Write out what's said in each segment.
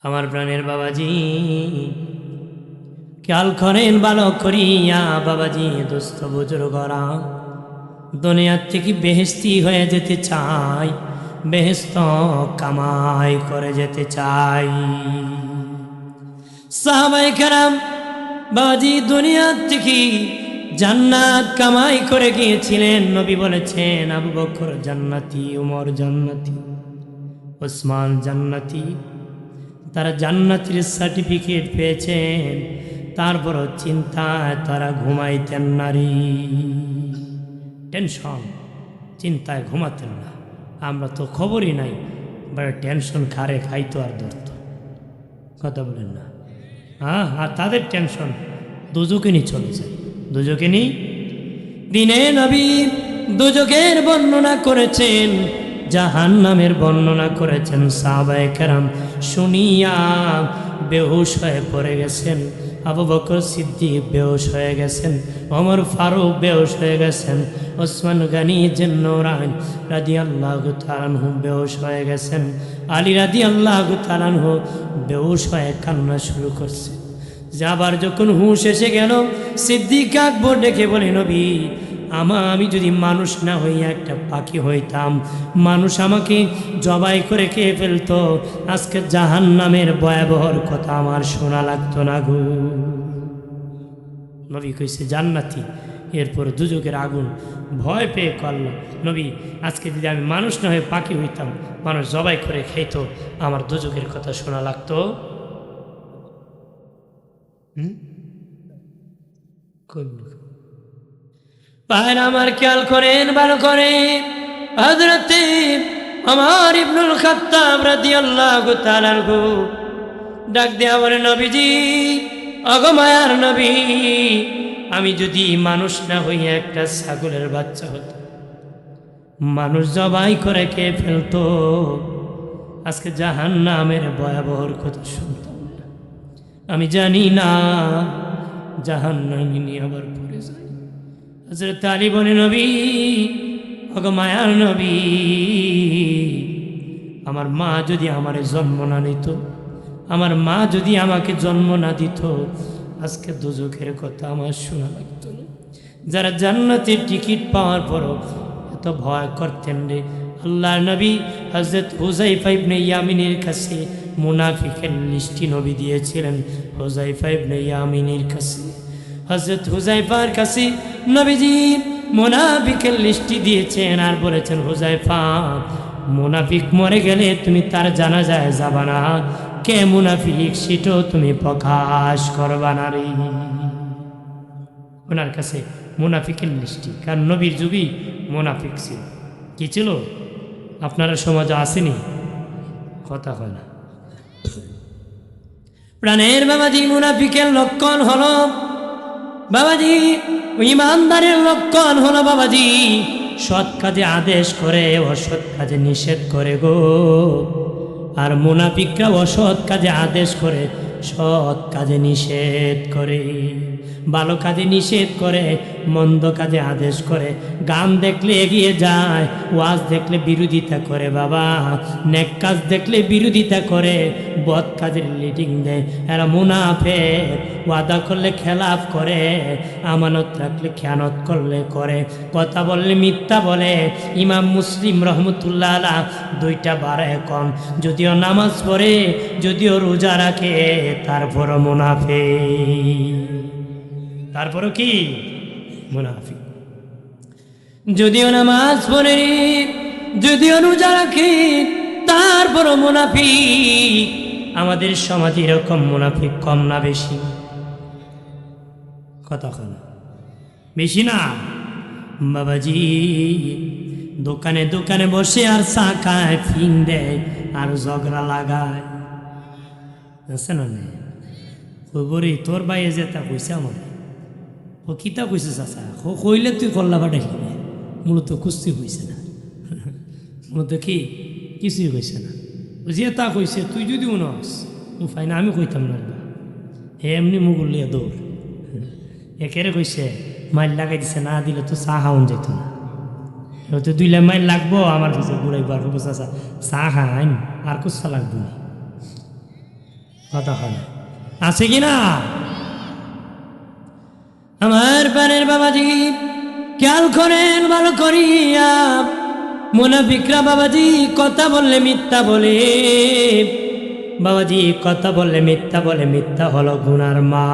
আমার প্রাণের বাবাজি খেয়াল করেন ভালো করিয়া বাবাজি দোস্ত বুজুর্গরা দুনিয়ার থেকে বেহেশতি হয়ে যেতে চাই, বেহেশত কামাই করে যেতে চাই। সাহাবায়ে কেরাম বাবাজি দুনিয়ার থেকে জান্নাত কামাই করে গিয়েছিলেন। নবী বলেছেন আবু বকর জান্নাতি, উমর জান্নাতি, ওসমান জান্নাতি। তারা জান্নাতের সার্টিফিকেট পেয়েছেন, তারপরও চিন্তায় তারা ঘুমাইতেন নারী, টেনশন, চিন্তায় ঘুমাতেন না। আমরা তো খবরই নাই, বড় টেনশন খারে খাইতো আর ধরত, কথা বলেন না। হ্যাঁ, আর তাদের টেনশন দুজকে নিয়ে চলে যায়, দুজকে নিয়ে। দিনে নবী দুজকের বর্ণনা করেছেন, জাহান্নামের বর্ণনা করেছেন। সাহাবায়ে কেরাম শুনিয়া বেহুশ হয়ে পড়ে গেছেন। আবু বকর সিদ্দিক বেহুশ হয়ে গেছেন, ওমর ফারুক বেহুশ হয়ে গেছেন, ওসমান গনি জিন্নৌরান রাদিয়াল্লাহু তাআলা আনহু বেহুশ হয়ে গেছেন, আলী রাদিয়াল্লাহু তাআলা আনহু বেহুশ হয়ে কান্না শুরু করছে। যাবার যখন হুঁশ এসে গেল, সিদ্দিক আকবর ডেকে বলে, নবী আমি যদি মানুষ না হইয়া একটা পাখি হইতাম, মানুষ আমাকে জবাই করে খেয়ে ফেলতো, আজকে জাহান্নামের ভয়াবহর কথা আমার শোনা লাগতো না গো। নবী কইছে জান্নাতি, এরপর দুজকের আগুন ভয় পেয়ে করল, নবী আজকে যদি আমি মানুষ না হয়ে পাখি হইতাম, মানুষ জবাই করে খেত, আমার দুজকের কথা শোনা লাগতো। ভাই আমার খেয়াল করেন ভালো করে, হযরতে ওমর ইবনুল খাত্তাব রাদিয়াল্লাহু তাআলা আনহু ডাক দেয়া বলে, নবীজি ওগো মায়ার নবী, আমি যদি মানুষ না হইয়া একটা ছাগলের বাচ্চা হতো, মানুষ জবাই করে খেয়ে ফেলতো, আজকে জাহান্নামের ভয়াবহর কথা শুনতাম না। আমি জানি না জাহান্নামে নিয়ে আবার পড়ে যায়। হযরত আলী বলে, নবী ওগো মায়ার নবী, আমার মা যদি আমারে জন্ম না নিত, আমার মা যদি আমাকে জন্ম না দিত, আজকে দুজকের কথা আমার শোনা লাগতো না। যারা জান্নাতের টিকিট পাওয়ার পরও এত ভয় করতেন রে, আল্লাহর নবী হযরত হুযায়ফা ইবনে ইয়ামিনের কাছে মুনাফিকের লিস্টি নবী দিয়েছিলেন। হুযায়ফা ইবনে ইয়ামিনের কাছে, হযরত হুযায়ফার কাছে নবীজি মুনাফিকের লিস্টি দিয়েছেন আর বলেছেন, হুযায়ফা মুনাফিক মরে গেলে তুমি তার জানাজায় যাবা না, কে মুনাফিক সেটাও তুমি প্রকাশ করবা না রে। ওনার কাছে মুনাফিকের লিস্টি, কারণ নবীর যুগই মুনাফিক ছিল। কি ছিল? আপনারা সমাজে আসেনি, কথা হয় না। প্রাণের বাবাজি মুনাফিকের লক্ষণ হলো বাবাজি, ইমানদারের লক্ষণ হলো বাবাজি, সৎ কাজে আদেশ করে অসৎ কাজে নিষেধ করে গো। আর মুনাফিকরা অসৎ কাজে আদেশ করে, সৎ কাজে নিষেধ করে, ভালো কাজে নিষেধ করে, মন্দ কাজে আদেশ করে। গান দেখলে এগিয়ে যায়, ওয়াজ দেখলে বিরোধিতা করে বাবা, নেক কাজ দেখলে বিরোধিতা করে, বদ কাজের লিডিং দেয়। এরা মুনাফিক, ওয়াদা করলে খেলাফ করে, আমানত রাখলে খেয়ানত করলে করে, কথা বললে মিথ্যা বলে। ইমাম মুসলিম রহমতুল্লাহ আলাইহ দুইটা বারায় কম, যদিও নামাজ পড়ে, যদিও রোজা রাখে, তারপরও মুনাফিক। তারপরও কি? মুনাফিক। যদিও নামাজ পড়ে, যদিও রোজা রাখে, তারপরও মুনাফিক। আমাদের সমাজে এরকম মুনাফিক কম না বেশি? কতক্ষণ বেশি না বাবাজি? দোকানে দোকানে বসে আর চা খায়, ফিং দেয় আর ঝগড়া লাগায়, আছে না? খবরে তোর বাইরে যেটা কইছে আমার, ও কিতা কইছে চাচা, কইলে তুই কল্লা বাটাইলি, মূলত কুস্তি হয়েছে না, মূলত কি কিছুই কইছে না। যে তা কইছে তুই যদি উনস তুই ফাই না, আমি কইতাম না, হে এমনি মুগুলিয়া দৌড়। একেরে কইছে মাইল লাগাই দিছে, না দিলে তো চা খাওয়ান যেত না। তো 2 লাখ মাইল লাগবো আমার কাছে ঘুরাইবার, চাচা চা খাইন আর কুচ্ছা লাগবো না। কথা হয় না, আছে কি না? আমার প্রাণের বাবাজি খেয়াল করেন ভালো করিয়া, মুনাফিকরা বাবাজি কথা বললে মিথ্যা বলে, বাবাজি কথা বললে মিথ্যা বলে। মিথ্যা হলো গুনার মা,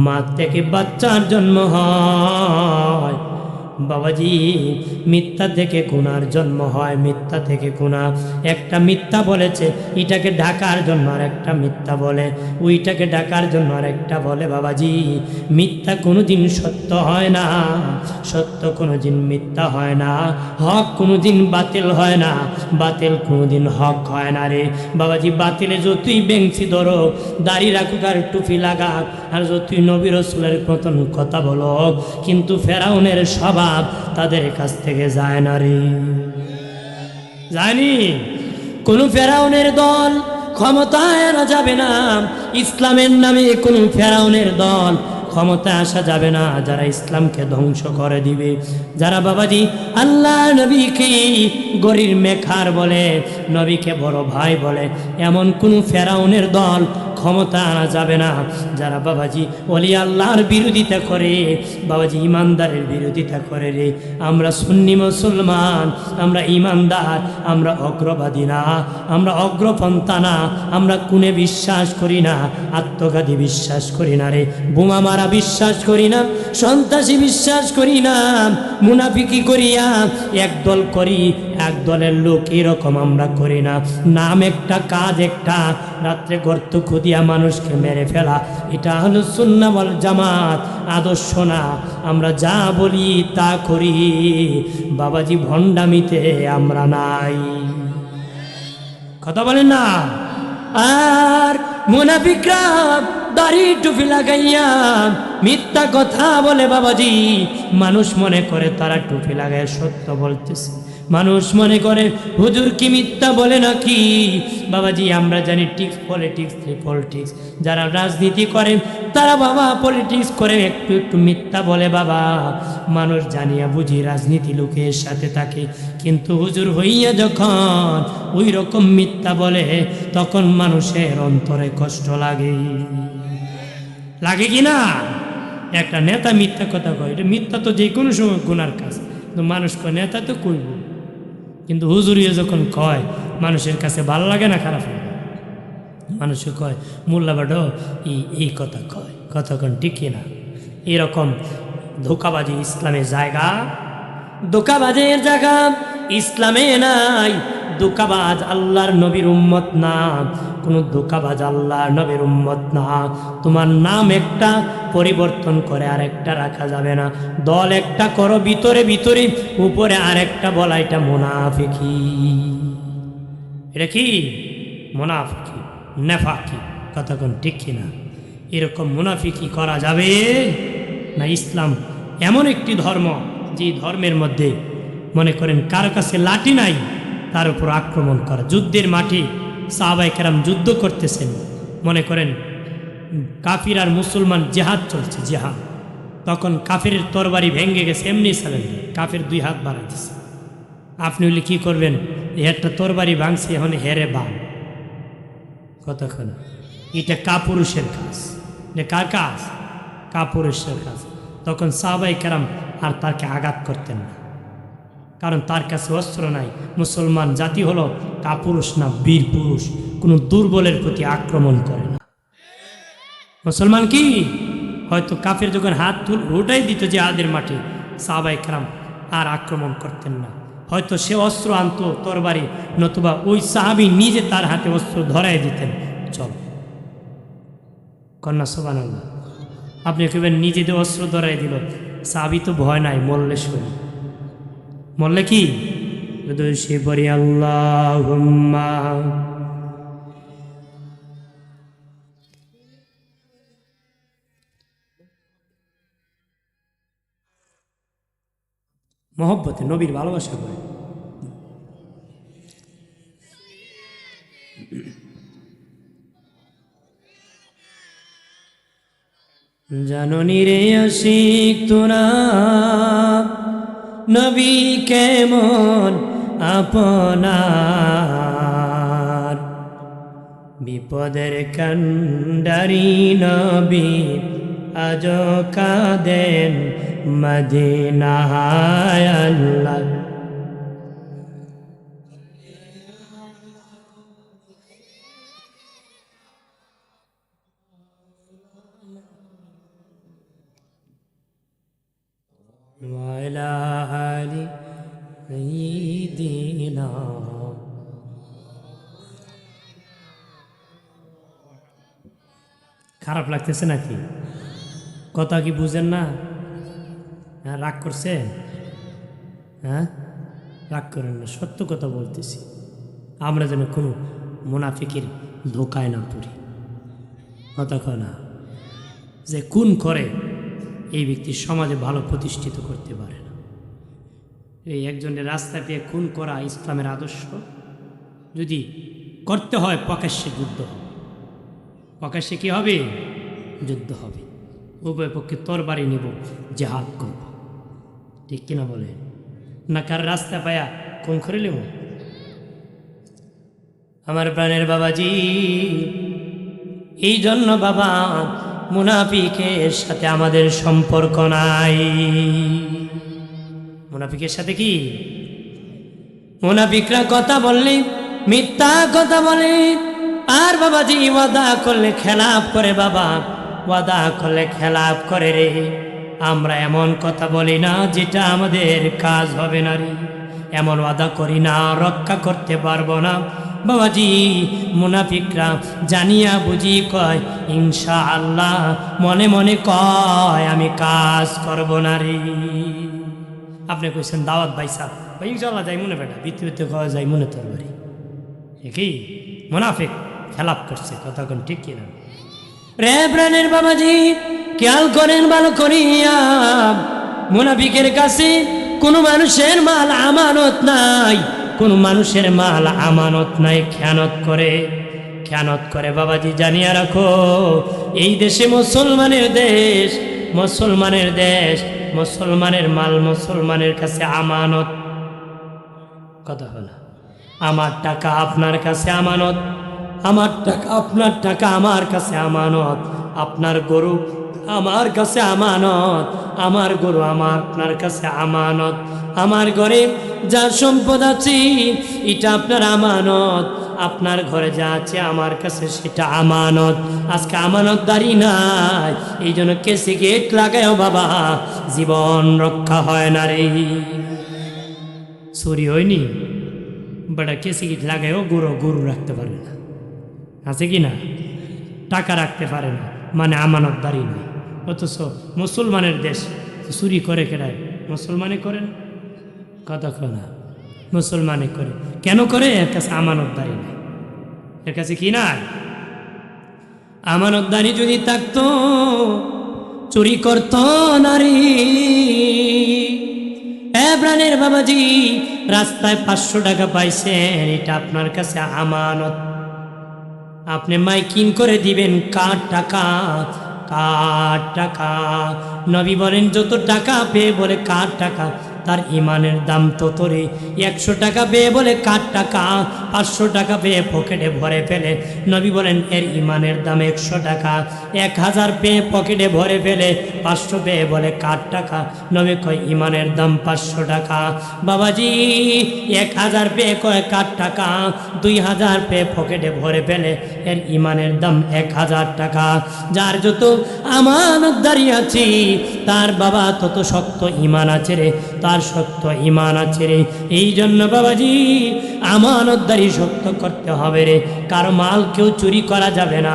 মা থেকে বাচ্চার জন্ম হয় বাবাজি, মিথ্যা থেকে গুনার জন্ম হয়, মিথ্যা থেকে গুনাহ। একটা মিথ্যা বলেছে এটাকে ঢাকার জন্য আর একটা মিথ্যা বলে, ওইটাকে ঢাকার জন্য আর একটা বলে। বাবাজি মিথ্যা কোনোদিন সত্য হয় না, সত্য কোনোদিন মিথ্যা হয় না, হক কোনোদিন বাতিল হয় না, বাতিল কোনোদিন হক হয় না রে বাবাজি। বাতিলে যতই বেঞ্চি ধরো, দাড়ি রাখুক আর টুপি লাগাক, আর যতই নবী রাসূলের মতন কথা বলো, কিন্তু ফেরাউনের স্বভাব তাদের কাছ থেকে যায় না রে। জানি কোন ফেরাউনের দল ক্ষমতায় আনা যাবে না, ইসলামের নামে কোন ফেরাউনের দল ক্ষমতায় আসা যাবে না, যারা ইসলামকে ধ্বংস করে দিবে, যারা বাবাজি আল্লাহ নবীকে গরির মেখার বলে, নবীকে বড় ভাই বলে, এমন কোন ফেরাউনের দল ক্ষমতা আনা যাবে না। যারা বাবাজি ওলি আল্লাহর বিরোধিতা করে, বাবাজি ইমানদারের বিরোধিতা করে রে। আমরা সুন্নি মুসলমান, আমরা ইমানদার, আমরা অগ্রবাদী না, আমরা অগ্রপন্থা না, আমরা কোনে বিশ্বাস করি না, আত্মঘাতী বিশ্বাস করি না রে, বোমা মারা বিশ্বাস করি না, সন্ত্রাসী বিশ্বাস করি না, মুনাফিকি করিয়া একদল করি, এক দলের লোক এরকম আমরা করি না। নাম একটা, কাজ একটা, রাত্রে গর্ত খুদিয়া মানুষকে মেরে ফেলা, এটা হলো সুন্নাহ ওয়াল জামাত আদর্শ না। আমরা যা বলি তা করি বাবাজি, ভণ্ডামিতে আমরা নাই। কথা বলেন না? আর মুনাফিকরা দাড়ি টুপি লাগাইয়া মিথ্যা কথা বলে বাবাজি, মানুষ মনে করে তারা টুপি লাগায় সত্য বলতেছে, মানুষ মনে করে হুজুর কি মিথ্যা বলে নাকি। বাবাজি আমরা জানি পলিটিক্স, যারা রাজনীতি করে তারা বাবা পলিটিক্স করে একটু একটু মিথ্যা বলে বাবা, মানুষ জানিয়া বুঝি রাজনীতি লোকের সাথে থাকে, কিন্তু হুজুর হইয়া যখন ওই রকম মিথ্যা বলে তখন মানুষের অন্তরে কষ্ট লাগে, লাগে কি না? একটা নেতা মিথ্যা কথা কয়, এটা মিথ্যা তো যে কোনো সময় গুনার কাজ, কিন্তু মানুষ কয় নেতা তো কইব, কিন্তু হুজুরিও যখন কয় মানুষের কাছে ভালো লাগে না, খারাপ লাগে। মানুষে কয় মোল্লা বাডো এই কথা কয়, কথা কোন ঠিক না। এরকম ধোকাবাজি ইসলামের জায়গা, ধোকাবাজের জায়গা ইসলামে নাই। ধোকাবাজ আল্লাহর নবীর উম্মত না, কোনো ধোকাবাজ আল্লাহর নবীর উম্মত না। তোমার নাম একটা পরিবর্তন করে আরেকটা রাখা যাবে না, দল একটা করো ভিতরে ভিতরে, উপরে আরেকটা বলা, এটা মুনাফিকি। এটা কি? মুনাফিকি, নেফাকি। কথা কোন ঠিক কিনা? এরকম মুনাফিকি করা যাবে না। ইসলাম এমন একটি ধর্ম, যে ধর্মের মধ্যে মনে করেন কারো কাছে লাঠি নাই, তার উপর আক্রমণ করা। যুদ্ধের মাঠে সাহাবায়ে কেরাম যুদ্ধ করতেছেন, মনে করেন কাফির আর মুসলমান জেহাদ চলছে, জেহাদ, তখন কাফিরের তরবারি ভেঙে গেছে, এমনি ছিলেন, কাফির দুই হাত বাড়াইতেছে। আপনি হলে কি করবেন? একটা তরবারি ভাঙছে, এখন হেরে বান। কতক্ষণ? এটা কাপুরুষের কাজ। এটা কার কাজ? কাপুরুষের কাজ। তখন সাহাবায়ে কেরাম আর তাকে আঘাত করতেন না, কারণ তার কাছে অস্ত্র নাই। মুসলমান জাতি হলো কাপুরুষ না, বীর পুরুষ, কোনো দুর্বলের প্রতি আক্রমণ করে না। মুসলমান কি হয়তো কাফের যখন হাত উঠাই দিত জিহাদের মাঠে, সাহাবায়ে কেরাম আর আক্রমণ করতেন না। হয়তো সে অস্ত্র আনতো তরবারি, নতুবা ওই সাহাবী নিজে তার হাতে অস্ত্র ধরাই দিতেন, চল কন্যা সুবহানাল্লাহ। আপনি কেবেন নিজেদের অস্ত্র ধরাই দিল, সাহাবী তো ভয় নাই, মরলে শুনি, মরলে কি সে পড়ি আল্লাহুম্মা মহব্বতে নবীর ভালোবাসা করে। জাননি রে আশিক তোরা নবী কেমন আপনার, বিপদের কান্ডারি নবী আজ কাঁদেন মদিনায় আল্লাহ। ওয়ালা আলি সাইয়্যিদিনা। খারাপ লাগতেছে নাকি? কথা কি বুঝেন না? হ্যাঁ, রাগ করছেন? হ্যাঁ, রাগ করেন না, সত্য কথা বলতেছি। আমরা যেন কোনো মুনাফিকের ধোকায় না পড়ি। কথা কয় না যে খুন করে এই ব্যক্তি সমাজে ভালো প্রতিষ্ঠিত করতে পারে না। এই একজনের রাস্তা পেয়ে খুন করা ইসলামের আদর্শ? যদি করতে হয় প্রকাশ্যে যুদ্ধ হবে, প্রকাশ্যে কি হবে? যুদ্ধ হবে, উভয় পক্ষে তরবারি নেব, জেহাদ করব, ঠিক কিনা বলে? না কার রাস্তা পায়া খুন করে নেব? আমার প্রাণের বাবাজি, এই জন্য বাবা মুনাফিকের সাথে আমাদের সম্পর্ক নাই। মুনাফিকের সাথে কি? মুনাফিকরা কথা বললে মিথ্যা কথা বলে, আর বাবাজি ওয়াদা করলে খেলাপ করে। বাবা ওয়াদা করলে খেলাপ করে রে। আমরা এমন কথা বলি না যেটা আমাদের কাজ হবে না রে, এমন ওয়াদা করি না, রক্ষা করতে পারবো না। বাবাজি মুনাফিকরা জানিয়া বুঝি কয় ইনশাআল্লাহ, মনে মনে কয় আমি কাজ করব না রে। আপনি কইছেন দাওয়াত ভাই সাহ ভাই চলা যাই মনে বেটা, ভিতরে কওয়া যায় মনে তোর বাড়ি। কি মুনাফিক খেলাপ করছে, কথা কোন ঠিক কিনা? রে প্রাণের বাবাজি খেয়াল করেন ভালো করিয়া, মুনাফিকের কাছে কোনো মানুষের মাল আমানত নাই, কোন মানুষের মাল আমানত নাই। খেয়ানত করে, খেয়ানত করে বাবাজি জানিয়া রাখো, এই দেশে মুসলমানের দেশ, মুসলমানের দেশ, মুসলমানের মাল মুসলমানের কাছে আমানত। কথা হলো, আমার টাকা আপনার কাছে আমানত, আমার টাকা আপনার টাকা আমার কাছে আমানত, আপনার গরু আমার কাছে আমানত, আমার গরু আমার আপনার কাছে আমানত, আমার ঘরে যা সম্পদ আছে এটা আপনার আমানত, আপনার ঘরে যা আছে আমার কাছে সেটা আমানত। আজকে আমানতদারি নাই, এই জন্য কেসে গেট লাগায়ও বাবা জীবন রক্ষা হয় না রে। চুরি হয়নি বেটা, কেসে গেট লাগায়ও গরু রাখতে পারে না, আছে কি না? টাকা রাখতে পারে না, মানে আমানতদারি নেই। অথচ মুসলমানের দেশ চুরি করে কেনায় মুসলমানে করেন, কথা কয় না, মুসলমানে করে। কেন করে? এর কাছে আমানতদারি নেই, এর কাছে কি নাই? আমানতদারি যদি থাকতো চুরি করত নারী। প্রাণের বাবাজি রাস্তায় 500 টাকা পাইছেন, এটা আপনার কাছে আমানত, আপনি মাইকিং করে দিবেন কার টাকা, কার টাকা। নবী বলেন যত টাকা পেয়ে বলে কার টাকা, তার ইমানের দাম তত রে। 100 টাকা পেয়ে বলে কার টাকা, 500 টাকা পেয়ে পকেটে ভরে ফেলে, নবী বলেন এর ইমানের দাম 100 টাকা। 1000 পেয়ে পকেটে ভরে ফেলে, 500 পেয়ে বলে কার টাকা, নবী কয় ইমানের দাম 500 টাকা। বাবাজি 1000 পেয়ে কয় কার টাকা, 2000 পেয়ে পকেটে ভরে ফেলে, এর ইমানের দাম 1000 টাকা। যার যত আমানতদারি আছে তার বাবা তত শক্ত ইমান আছে রে, তার শক্ত ইমান আছে রে। এই জন্য বাবাজি আমানতদারি শক্ত করতে হবে রে। কারো মাল কেউ চুরি করা যাবে না,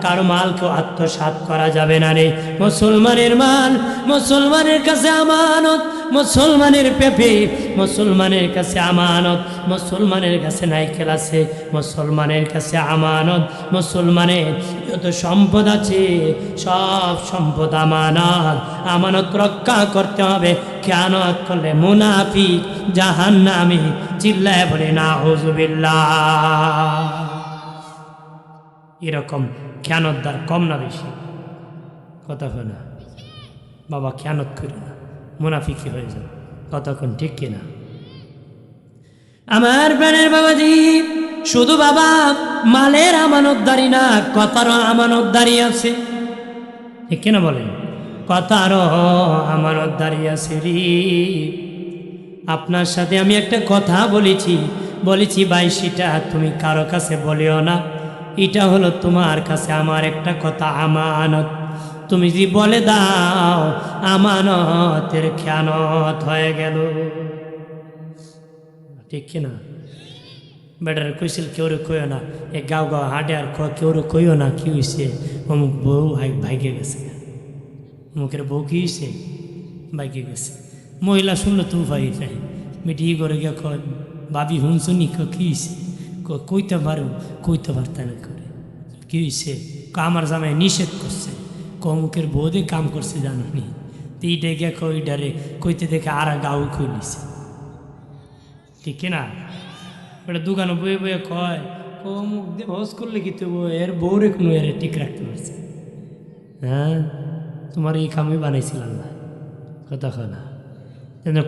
কারো মাল কেউ আত্মসাৎ করা যাবে না রে। মুসলমানের মাল মুসলমানের কাছে আমানত, মুসলমানের পেঁপে মুসলমানের কাছে আমানত, মুসলমানের কাছে নাইকেল আছে মুসলমানের কাছে আমানত। মুসলমানের যত সম্পদ আছে সব সম্পদ আমানত, আমানত রক্ষা করতে হবে। খেয়ানত করলে মুনাফিক জাহান্নামী। চিল্লায় বলে নাউযুবিল্লাহ। এরকম খেয়ানতদার কম না বেশি? কথা হয় না বাবা, খেয়ানত করি না, মুনাফিকি হয়ে যাবে। কতক্ষণ ঠিক কিনা? আমার প্রাণের বাবাজি শুধু বাবা মালের আমানতদারি না, কথারও আমানতদারি আছে, ঠিক কিনা বলেন? কথারও আমানতদারি আছে রে। আপনার সাথে আমি একটা কথা বলেছি ভাই, সেটা তুমি কারো কাছে বলিও না। এটা হলো তোমার কাছে আমার একটা কথা আমানত। তুমি যদি বলে দাও, আমানতের খেয়ানত হয়ে গেল, ঠিক কিনা? বেটার কইছিল কেউ কইও না, এ গাও হাঁটে আর কেউ কইও না কি হয়েছে, অমুক বউ ভাইগে গেছে, অমুকের বউ কি হয়েছে, ভাইগে গেছে। মহিলা শুনলো তো ভাই নাই, মেয়েটি করে গিয়ে কয় ভাবি শুনছুনি কি হয়েছে, কইতে পারতে না করে কি হয়েছে, আমার জামাই নিষেধ করছে, অমুকের বউদে কাম করছে জানি, তো এইটা গিয়ে কইডারে কইতে দেখে আর গাও কই নিছে, ঠিক কিনা? ওটা দোকানে বয়ে বয়ে কয় অমুক দিয়ে হজ করলে কি তো এর বউরে কোনো এর ঠিক রাখতে পারছে। হ্যাঁ, তোমার এই কামই বানাইছিলাম না, কথা হয় না।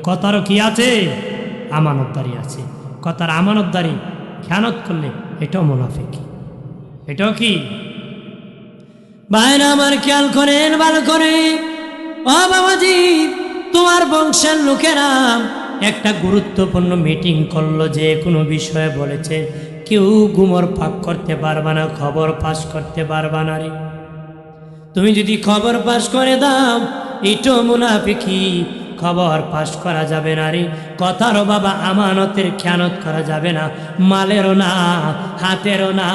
কথারও কি আছে? আমানতদারি আছে। কথার আমানতদারি খেয়ানত করলে এটাও মুনাফিকি, এটাও কি? ভাইরা আমার খেয়াল করেন ভালো করে, ও বাবাজি, তোমার বংশের লোকেরা একটা গুরুত্বপূর্ণ মিটিং করলো, যে কোনো বিষয়ে বলেছে কেউ গুমর পাক করতে পারবা না, খবর পাস করতে পারবা না রে। তুমি যদি খবর পাস করে দাও, এটাও মুনাফিকি, খবর পাস করা যাবে না রে। কথারও বাবা আমানতের খেয়ানত করা যাবে না, মালেরও না, হাতেরও না,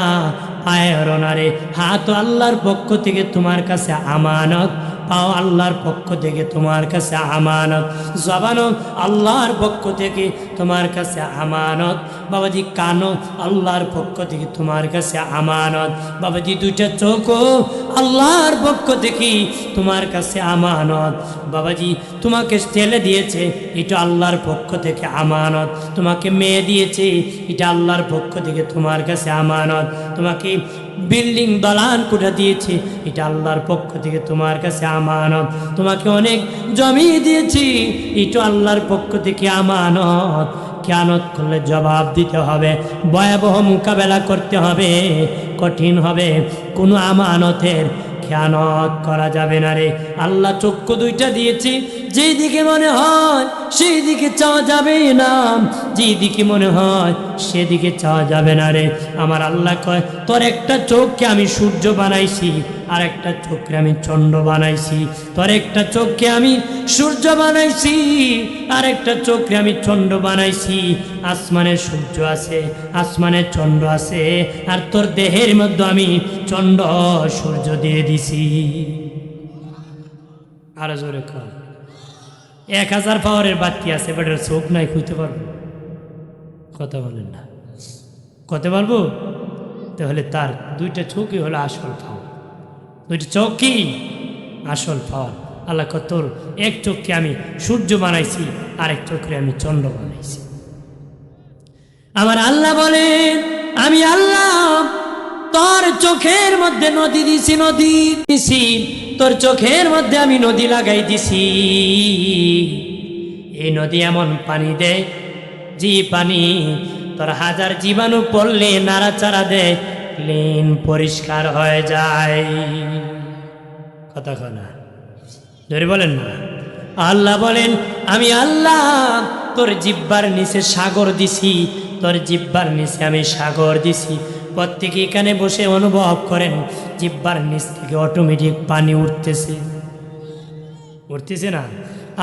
পায়েরও না রে। হাত আল্লাহর পক্ষ থেকে তোমার কাছে আমানত, পাও আল্লাহর পক্ষ থেকে তোমার কাছে আমানত, জবানও আল্লাহর পক্ষ থেকে তোমার কাছে আমানত। বাবাজি কানও আল্লাহর পক্ষ থেকে তোমার কাছে আমানত। বাবাজি দুইটা চোখও আল্লাহর পক্ষ থেকে তোমার কাছে আমানত। বাবাজি তোমাকে ছেলে দিয়েছে, এটা আল্লাহর পক্ষ থেকে আমানত। তোমাকে মেয়ে দিয়েছে, এটা আল্লাহর পক্ষ থেকে তোমার কাছে আমানত। তোমাকে বিল্ডিং দলান কোঠা দিয়েছে, এটা আল্লাহর পক্ষ থেকে তোমার কাছে আমানত। তোমাকে অনেক জমি দিয়েছি, এটা আল্লাহর পক্ষ থেকে আমানত। খেয়ানত করলে জবাব দিতে হবে, ভয়াবহ মোকাবেলা করতে হবে, কঠিন হবে। কোনো আমানতের খেয়ানত করা যাবে না রে। আল্লাহ চক্ষু দুইটা দিয়েছে, যেই দিকে মনে হয় সেই দিকে চাওয়া যাবে না, যেই দিকে মনে হয় সেদিকে চাওয়া যাবে না রে। আমার আল্লাহ কয়, তোর একটা চোখকে আমি সূর্য বানাইছি, আর একটা চোখকে আমি চন্দ্র বানাইছি। তোর একটা চোখকে আমি সূর্য বানাইছি, আর একটা চোখকে আমি চন্দ্র বানাইছি। আসমানের সূর্য আছে, আসমানের চন্দ্র আছে, আর তোর দেহের মধ্যে আমি চন্দ্র সূর্য দিয়ে দিছি। আরো জোরে কর। 1000 পাওয়ারের বাতি আছে, বেটার চোখ নাই, খুঁজতে পারবো? কথা বলেন না, কত পারবো? তাহলে তার দুইটা চোখই হলো আসল পাওয়ার, দুইটা চোখ কি আসল পাওয়ার। আল্লাহ কত, তোর এক চোখকে আমি সূর্য বানাইছি, আরেক চোখে আমি চন্দ্র বানাইছি। আমার আল্লাহ বলেন, আমি আল্লাহ তোর চোখের মধ্যে নদী দিছি, তোর চোখের মধ্যে আমি নদী লাগাই দিছি। এই নদী এমন পানি দেয়, যে পানি তোর 1000 জীবাণু পড়লে নাড়াচাড়া দেয়, ক্লিন পরিষ্কার হয়ে যায়। কথা কনা ধরে বলেন না। আল্লাহ বলেন, আমি আল্লাহ তোর জিহ্বার নিচে সাগর দিছি, তোর জিহ্বার নিচে আমি সাগর দিছি। প্রত্যেকে এখানে বসে অনুভব করেন, জিহ্বার নিচ থেকে অটোমেটিক পানি উঠতেছে না?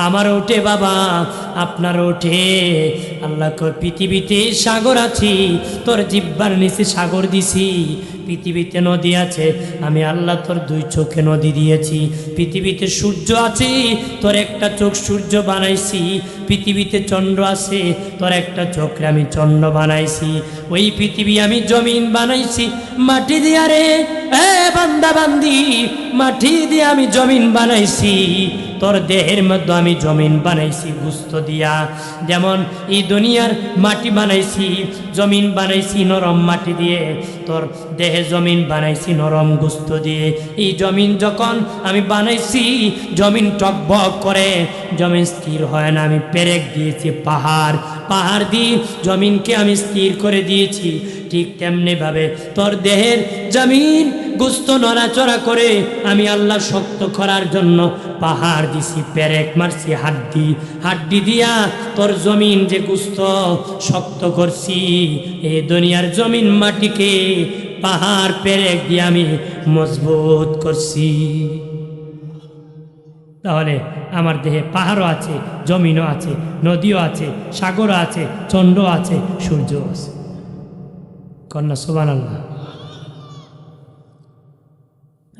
আমার ওঠে বাবা, আপনার ওঠে। আল্লাহ কয়, পৃথিবীতে সাগর আছে, তোর জিহ্বার নিচে সাগর দিছি। পৃথিবীতে নদী আছে, আমি আল্লাহ তোর 2 চোখে নদী দিয়েছি। পৃথিবীতে সূর্য আছে, তোর একটা চোখ সূর্য বানাইছি। পৃথিবীতে চন্দ্র আছে, তোর একটা চোখে আমি চন্দ্র বানাইছি। ওই পৃথিবী আমি জমিন বানাইছি মাটি দিয়া রে, এ বান্দা বান্দি, মাটি দিয়ে আমি জমিন বানাইছি। তোর দেহের মধ্যে আমি জমিন বানাইছি গুস্ত দিয়া। যেমন এই দুনিয়ার মাটি বানাইছি, জমিন বানাইছি নরম মাটি দিয়ে, তোর দেহে জমিন বানাইছি নরম গুস্ত দিয়ে। এই জমিন যখন আমি বানাইছি, জমিন টকবক করে, জমিন স্থির হয় না। আমি পেরেক দিয়েছি পাহাড় দিয়ে জমিনকে আমি স্থির করে দিয়েছি। ঠিক তেমনি ভাবে তোর দেহের জমিন গোস্ত নড়াচড়া করে আমি আল্লাহ শক্ত করার জন্য পাহাড় দিছি, পেরেক মারছি, হাড্ডি দিয়া তোর জমিন যে গোস্ত শক্ত করছি, এই দুনিয়ার জমিন মাটিকে পাহাড় পেরেক দিয়ে আমি মজবুত করছি। তাহলে আমার দেহে পাহাড়ও আছে, জমিনও আছে, নদীও আছে, সাগরও আছে, চন্দ্র আছে, সূর্য আছে। কন্যা সুবহানাল্লাহ,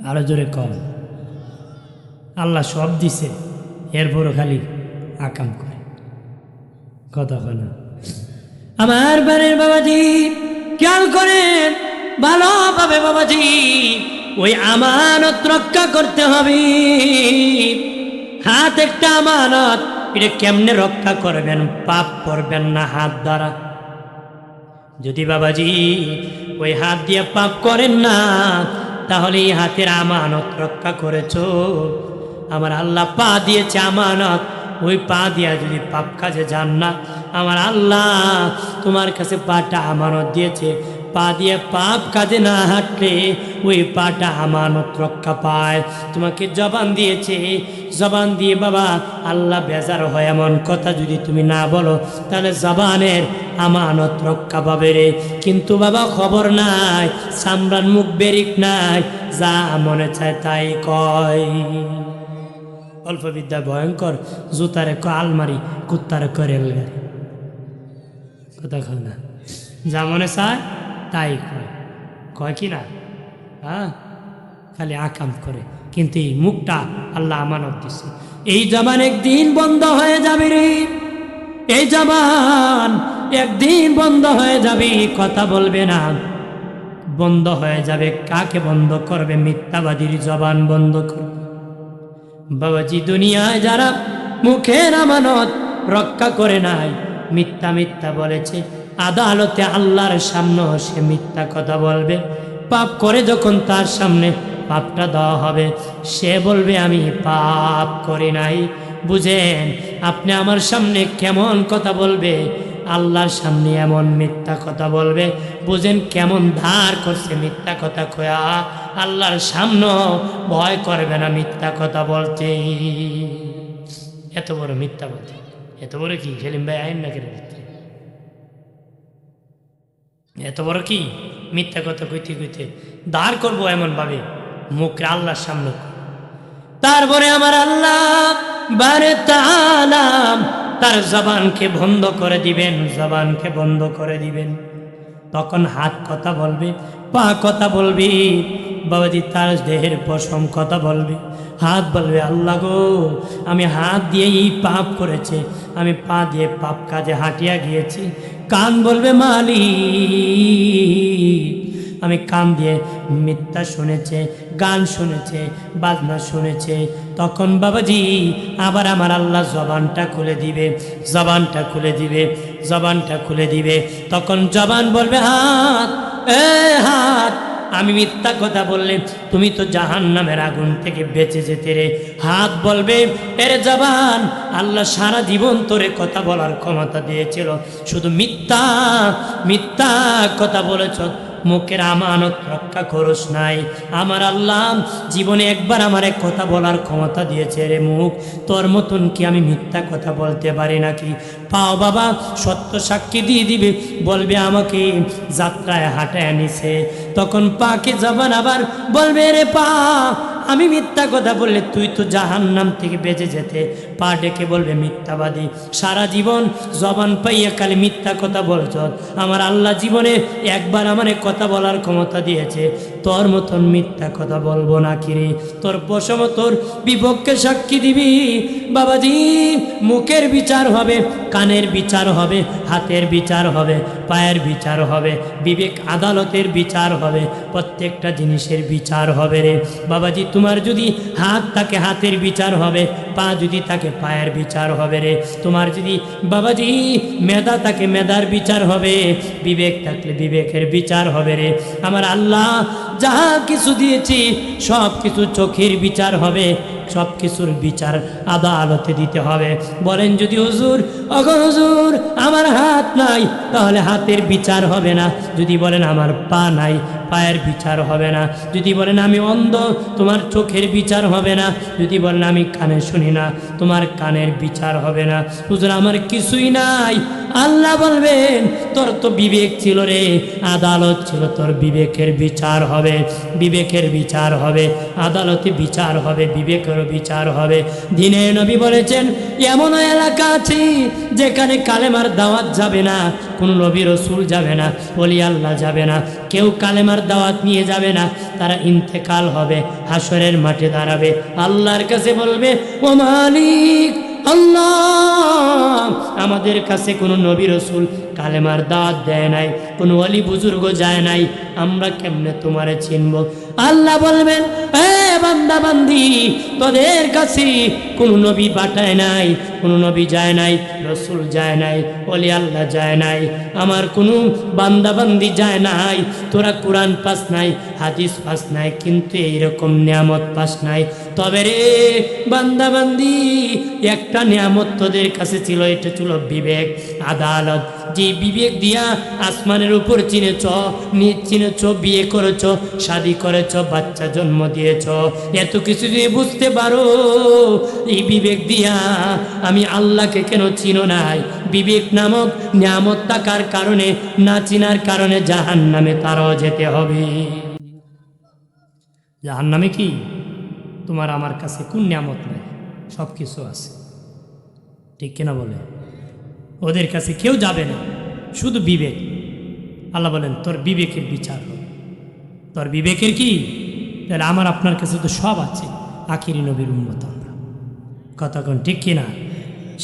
আরো জোরে কম। আল্লাহ সব দিছে, এরপরও খালি আকাম করে কথা হয় না। আমার বাড়ির বাবাজি খেয়াল করেন ভালোভাবে বাবাজি, ওই আমানত রক্ষা করতে হবে। হাত একটা আমানত, এটা কেমনে রক্ষা করবেন? পাপ করবেন না হাত দ্বারা। যদি বাবাজি ওই হাত দিয়ে পাপ করেন না, তাহলে এই হাতের আমানত রক্ষা করেছ। আমার আল্লাহ পা দিয়েছে আমানত, ওই পা দিয়া যদি পাপ কাজে যান না, আমার আল্লাহ তোমার কাছে পাটা আমানত দিয়েছে, পা দিয়ে পাপ কাজে না হাঁটলে ওই পাটা আমানত রক্ষা পায়। তোমাকে জবান দিয়েছে, জবান দিয়ে বাবা আল্লাহ বেজার হয় এমন কথা যদি তুমি না বলো, তাহলে জবানের আমানত রক্ষা পাবে রে। কিন্তু বাবা খবর নাই, সামরান মুখ বেরিক নাই, যা মনে চায় তাই কয়। অল্প বিদ্যা ভয়ঙ্কর, জুতারে ক আলমারি, কুত্তারে করে রেলগাড়ি। কথা কয় না, যা মনে চায় তাই কয়, কয় কি না? হ্যাঁ, খালি আকাম করে। কিন্তু এই মুখটা আল্লাহ আমানত দিছে। এই জবান একদিন বন্ধ হয়ে যাবে রে, এই জবান একদিন বন্ধ হয়ে যাবে, কথা বলবে না, বন্ধ হয়ে যাবে। কাকে বন্ধ করবে? মিথ্যাবাদীর জবান বন্ধ করবে। বাবাজি দুনিয়ায় যারা মুখের আমানত রক্ষা করে নাই, মিথ্যা মিথ্যা বলেছে, আদালতে আল্লাহর সামনে সে মিথ্যা কথা বলবে। পাপ করে যখন তার সামনে পাপটা দেওয়া হবে, সে বলবে আমি পাপ করি নাই। বুঝেন আপনি আমার সামনে কেমন কথা বলবে, আল্লাহর সামনে এমন মিথ্যা কথা বলবে। বুঝেন কেমন ধার করছে মিথ্যা কথা কয়া, আল্লাহর সামনে ভয় করবে না মিথ্যা কথা বলতে। এত বড় মিথ্যা বলতে, এত বড় কি সেলিম ভাই আইন না কেন? এত বড় কি মিথ্যা কথা কইতে কইতে দাঁড় করবো এমন ভাবে মুখে আল্লাহর সামনে। তারপরে আমার আল্লাহ বারে তাআলা তার জবানকে বন্ধ করে দিবেন, জবানকে বন্ধ করে দিবেন। তখন হাত কথা বলবে, পা কথা বলবে, বাবাজি তার দেহের পশম কথা বলবে। হাত বলবে আল্লাহ গো, আমি হাত দিয়ে এই পাপ করেছে, আমি পা দিয়ে পাপ কাজে হাঁটিয়া গিয়েছি। কান বলবে মালিক, আমি কান দিয়ে মিথ্যা শুনেছে, গান শুনেছে, বাজনা শুনেছে। তখন বাবাজি আবার আমার আল্লাহ জবানটা খুলে দিবে, জবানটা খুলে দিবে, জবানটা খুলে দিবে। তখন জবান বলবে হাত, এ হাত, আমি মিথ্যা কথা বললে তুমি তো জাহান্নামের আগুন থেকে বেঁচে যেতে রে। হাত বলবে এর জবান, আল্লাহ সারা জীবন তোরে কথা বলার ক্ষমতা দিয়েছিল, শুধু মিথ্যা মিথ্যা কথা বলেছ, মুখের আমানত রক্ষা করস নাই। আমার আল্লাহ জীবনে একবার আমার এক কথা বলার ক্ষমতা দিয়েছে রে মুখ, তোর মতন কি আমি মিথ্যা কথা বলতে পারি নাকি? পাও বাবা সত্য সাক্ষী দিয়ে দিবে, বলবে আমাকে যাত্রায় হাঁটায় নিছে। তখন পাকে জবান আবার বলবে রে পা, আমি মিথ্যা কথা বললে তুই তো জাহান্নাম থেকে বেঁচে যেতে। পা ডেকে বলবে মিথ্যাবাদী, সারা জীবন জবান পাইয়া খালি মিথ্যা কথা বলছ। আমার আল্লাহ জীবনে একবার আমার কথা বলার ক্ষমতা দিয়েছে, তোর মতন মিথ্যা কথা বলবো না কিরে? তোর পশম তোর বিপক্ষে সাক্ষী দিবি। বাবাজি মুখের বিচার হবে, কানের বিচার হবে, হাতের বিচার হবে, পায়ের বিচার হবে, বিবেক আদালতের বিচার হবে, প্রত্যেকটা জিনিসের বিচার হবে রে বাবাজি। তোমার যদি হাত থাকে হাতের বিচার হবে, পা যদি থাকে পায়ের বিচার হবে রে। তোমার যদি বাবাজি মেধা থাকে মেধার বিচার হবে, বিবেক থাকলে বিবেকের বিচার হবে রে। আমার আল্লাহ যাহা কিছু দিয়েছি সব কিছু চোখের বিচার হবে, সব কিছুর বিচার আদালতে দিতে হবে। বলেন যদি হুজুর, ওগো হুজুর আমার হাত নাই, তাহলে হাতের বিচার হবে না। যদি বলেন আমার পা নাই, পায়ের বিচার হবে না। যদি বলেন আমি অন্ধ, তোমার চোখের বিচার হবে না। যদি বলেন আমি কানে শুনি না, তোমার কানের বিচার হবে না। হুজুর আমার কিছুই নাই, আল্লাহ বলবেন তোর তো বিবেক ছিল রে, আদালত ছিল, তোর বিবেকের বিচার হবে, বিবেকের বিচার হবে, আদালতে বিচার হবে, বিবেকেরও বিচার হবে। দিনে নবী বলেছেন এমন এলাকা আছে যেখানে কালেমার দাওয়াত যাবে না, কোনো নবী রসুল যাবে না, ওলি আল্লাহ যাবে না, কেউ কালেমার দাওয়াত নিয়ে যাবে না। তারা ইন্তেকাল হবে, হাসরের মাঠে দাঁড়াবে, আল্লাহর কাছে বলবে ও মালিক আল্লাহ, আমাদের কাছে কোনো নবী রসুল কালেমার দাওয়াত দেয় নাই, কোনো ওলি বুজুর্গ যায় নাই, আমরা কেমনে তোমারে চিনব? আল্লাহ বলবেন এ বান্দা বান্দি, তোদের কাছে কোনো নবী পাঠায় নাই, কোনো নবী যায় নাই, রসুল যায় নাই, ওলি আল্লাহ যায় নাই, আমার কোনো বান্দা বান্দি যায় নাই। তোরা কোরআন পাস নাই, হাদিস পাস নাই, কিন্তু এইরকম নিয়ামত পাস নাই। তবে রে বান্দা বান্দি, একটা নিয়ামত তোদের কাছে ছিল, এটা ছিল বিবেক, আদালত। যে বিবেক দিয়া আসমানের উপর চিনেছ, নিজ চিনেছ, বিয়ে করেছ, শাদী করেছ, বাচ্চা জন্ম দিয়েছ, এত কিছু যদি বুঝতে পারো, এই বিবেক দিয়া আমি আল্লাহকে কেন চিনো নাই? বিবেক নামক নিয়ামত থাকার কারণে, না চিনার কারণে জাহান্নামে তারাও যেতে হবে। জাহান্নামে কি তোমার আমার কাছে কোন নিয়ামত নাই? সব কিছু আছে, ঠিক কিনা বলে? ওদের কাছে কেউ যাবে না, শুধু বিবেক। আল্লাহ বলেন তোর বিবেকের বিচার হবে। তোর বিবেকের কি? তাহলে আমার আপনার কাছে তো সব আছে, আখিরি নবীর উম্মত আমরা, কথা কোন ঠিক কিনা?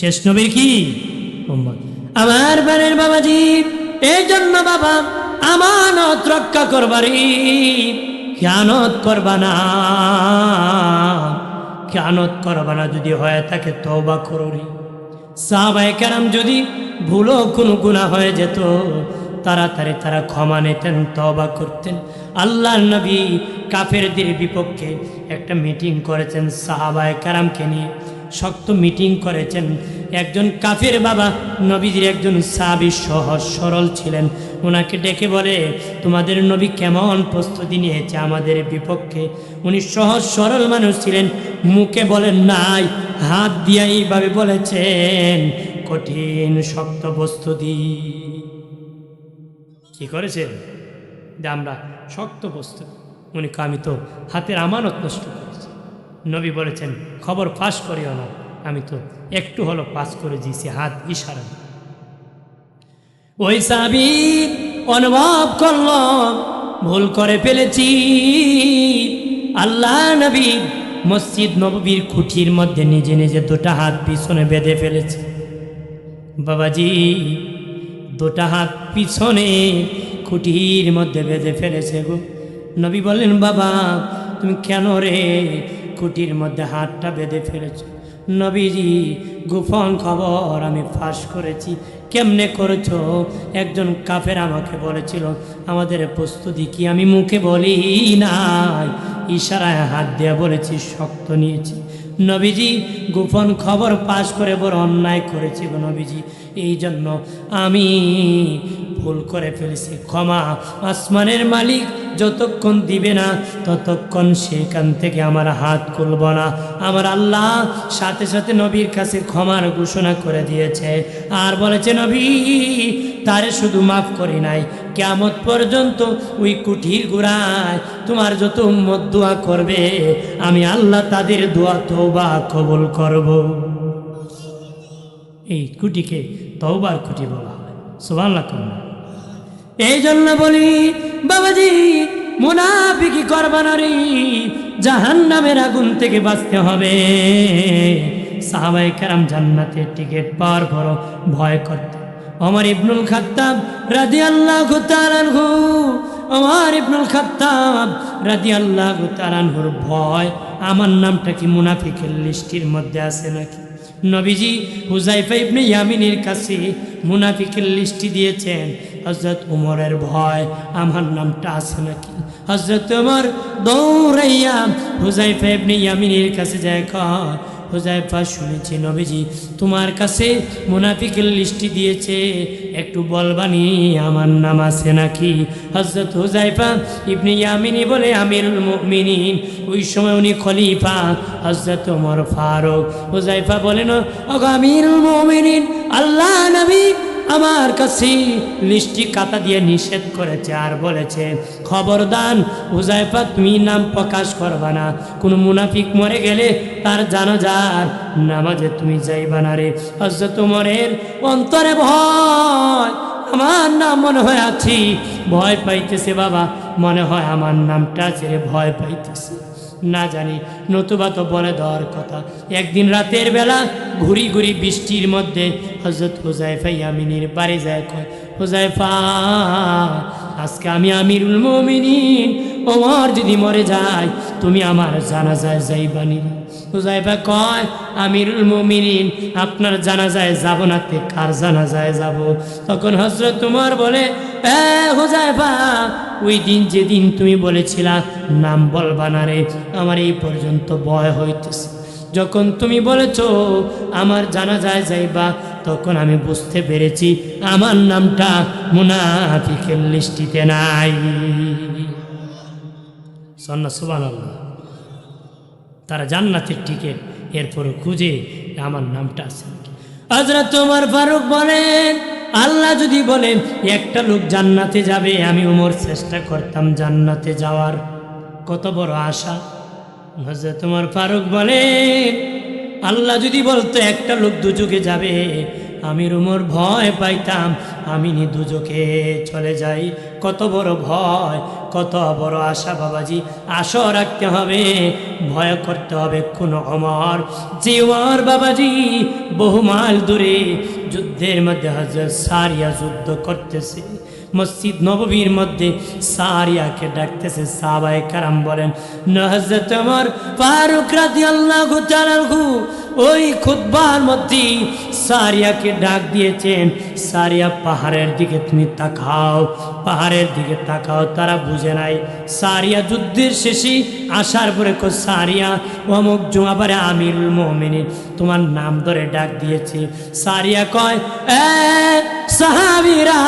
শেষ নবীর কি উম্মত। আমার বাড়ির বাবাজি, এই জন্য বাবা আমানত রক্ষা করবারই, খেয়ানত করবা না, খেয়ানত করবা না। যদি হয়ে থাকে তওবা করুরি। সাহাবায়ে কেরাম যদি ভুলও কোনো গুনাহ হয়ে যেত, তাড়াতাড়ি তারা ক্ষমা নিতেন, তওবা করতেন। আল্লাহর নবী কাফেরদের বিপক্ষে একটা মিটিং করেছেন সাহাবায়ে কেরামকে নিয়ে, শক্ত মিটিং করেছেন। একজন কাফের বাবা নবীজির একজন সাহাবী সহজ সরল ছিলেন, ওনাকে ডেকে বলে তোমাদের নবী কেমন প্রস্তুতি নিয়েছে আমাদের বিপক্ষে? উনি সহজ সরল মানুষ ছিলেন, মুখে বলেন নাই, হাত দিয়ে এইভাবে বলেছেন কঠিন শক্ত প্রস্তুতি। কি করেছেন? যে আমরা শক্ত প্রস্তুতি। উনি আমি তো হাতের আমানত নষ্ট করেছি। নবী বলেছেন খবর ফাঁস করিও না, আমি তো একটু হলো পাস করে দিয়েছি, হাত ইশারা। ওই সাহাবী অনুভব করল ভুল করে ফেলেছি। আল্লাহ নবী মসজিদ নববীর খুঁটির মধ্যে নিজে নিজে দুটা হাত পিছনে বেঁধে ফেলেছে। বাবাজি দুটা হাত পিছনে খুঁটির মধ্যে বেঁধে ফেলেছে গো। নবী বললেন বাবা তুমি কেন রে খুঁটির মধ্যে হাতটা বেঁধে ফেলেছ? নবীজি গোপন খবর আমি ফাঁস করেছি। কেমনে করেছো? একজন কাফের আমাকে বলেছিল আমাদের প্রস্তুতি কি, আমি মুখে বলি নাই, ইশারায় হাত দিয়ে বলেছি, শক্ত নিয়েছি। নবীজি গোপন খবর পাশ করে বড় অন্যায় করেছি গো নবীজি, এই জন্য আমি ভুল করে ফেলেছি, ক্ষমা আসমানের মালিক যতক্ষণ দিবে না ততক্ষণ সেখান থেকে আমার হাত খুলব না। আমার আল্লাহ সাথে সাথে নবীর কাছে ক্ষমার ঘোষণা করে দিয়েছে, আর বলেছে নবী তারে শুধু মাফ করি নাই, কিয়ামত পর্যন্ত ওই কুঠির গোড়ায় তোমার যত উম্মত দোয়া করবে আমি আল্লাহ তাদের দোয়া তওবা কবুল করব। এই কুটিকে তওবার কুটি বলা হয়, সুবহানাল্লাহ। এই জন্য বলি বাবাজি মুনাফিকি করবা না রে, জাহান্নামের আগুন থেকে বাঁচতে হবে। সাহাবায়ে কেরাম জান্নাতের টিকিট পাওয়ার পর ভয় করত। ওমর ইবনুল খাত্তাব রাদিয়াল্লাহু তাআলা আনহু, ওমর ইবনুল খাত্তাব রাদিয়াল্লাহু তাআলা আনহুর ভয় আমার নামটা কি মুনাফিকের লিস্টের মধ্যে আছে নাকি? নবীজি হুযায়ফা ইবনে ইয়ামিনের কাছে মুনাফিকের লিস্টি দিয়েছেন। হযরত উমরের ভয় আমার নামটা আছে নাকি। হযরত উমর দৌড়াইয়া হুযায়ফা ইবনে ইয়ামিনের কাছে যায়, কয় হুযায়ফা শুনেছি নবীজি তোমার কাছে মুনাফিকের লিস্টি দিয়েছে, একটু বলবানি আমার নাম আছে নাকি। হযরত হুযায়ফা ইবনে ইয়ামিনী বলে আমিরুল মুমিনিন, ওই সময় উনি খলিফা হযরত ওমর ফারুক। হুযায়ফা বলেন, ওগো আমিরুল মুমিনিন, আল্লাহ নবী আমার কাছে লিস্টি কাটা দিয়ে নিষেধ করেছে আর বলেছে খবরদার হুযায়ফা তুমি নাম প্রকাশ করবা না, কোনো মুনাফিক মরে গেলে তার জানাজার নামাজে তুমি যাইবা না রে। হযরত ওমরের অন্তরে ভয়, আমার নাম মনে হয় আছি, ভয় পাইতেছে বাবা, মনে হয় আমার নামটা ছেড়ে ভয় পাইতেছে, না জানি নতুবা তো বলে দেওয়ার কথা। একদিন রাতের বেলা ঘুরি ঘুরি বৃষ্টির মধ্যে হযরত হুযায়ফা ইয়ামিনীর বাড়ি যায়, কয় হুযায়ফা আজকে আমি আমিরুল মুমিনিন ওমর যদি মরে যায় তুমি আমার জানাজায় যাইবানি। হুযায়ফা কয় আমিরুল মুমিনিন আপনার জানাজায় যাব না তে কার জানাজায় যাব। তখন হযরত উমর বলে, এ হুযায়ফা ওই দিন যেদিন তুমি বলেছিলা নাম বলবা না রে, আমার এই পর্যন্ত ভয় হইতেছে, যখন তুমি বলেছ আমার জানাজায় যাইবা তখন আমি বুঝতে পেরেছি আমার নামটা মুনাফিকের লিস্টিতে নাই। সুবহানাল্লাহ। তারা জান্নাতের টিকিট এরপর খুঁজে আমার নামটা আছে। হযরত ওমর ফারুক বলেন, আল্লাহ যদি বলেন একটা লোক জান্নাতে যাবে, আমি ওমর চেষ্টা করতাম জান্নাতে যাওয়ার, কত বড় আশা। হযরত ওমর ফারুক বলেন, আল্লাহ যদি বলতো একটা লোক দুজকে যাবে, আমি ওমর ভয় পাইতাম, আমি দুজকে চলে যাই। কত বড় ভয়, কত বড় আশা বাবাজি। আশা রাখতে হবে, ভয় করতে হবে কোন ওমর, যে ওমর বাবাজি বহু মাইল দূরে যুদ্ধের মধ্যে হযরত সারিয়া যুদ্ধ করতেছে, মসজিদ নববীর মধ্যে সারিয়াকে ডাকতেছে। সাহাবায়ে কেরাম বলেন, হযরত ওমর ফারুক রাদিয়াল্লাহু তাআলা ওই খুতবার মধ্যে সারিয়াকে ডাক দিয়েছেন, সারিয়া পাহাড়ের দিকে তুমি তাকাও, পাহাড়ের দিকে তাকাও। তারা বুঝে নাই সারিয়া যুদ্ধের শেষে আসার পরে সারিয়া অমুক জুমাবারে আমিরুল মুমিনিন তোমার নাম ধরে ডাক দিয়েছে। সারিয়া কয়, এ সাহাবীরা,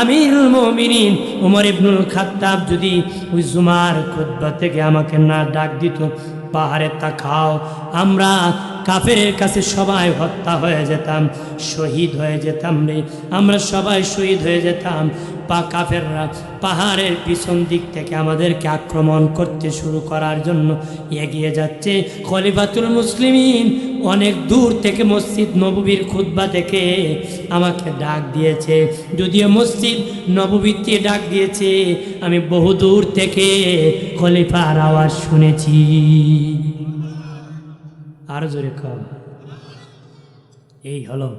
আমিরুল মুমিনিন ওমর ইবনুল খাত্তাব যদি ওই জুমার খুতবা থেকে আমাকে না ডাক দিত, পাহাড়ে তাকাও, আমরা কাফেরের কাছে সবাই হত্যা হয়ে যেতাম, শহীদ হয়ে যেতাম রে, আমরা সবাই শহীদ হয়ে যেতাম। কাফেররা পাহাড়ের পিছন দিক থেকে আমাদেরকে আক্রমণ করতে শুরু করার জন্য এগিয়ে যাচ্ছে। খলিফাতুল মুসলিমিন অনেক দূর থেকে মসজিদ নববীর খুতবা থেকে আমাকে ডাক দিয়েছে, যদিও মসজিদ নববীতে ডাক দিয়েছে, আমি বহু দূর থেকে খলিফার আওয়াজ শুনেছি। আর জোরে কর। এই হলো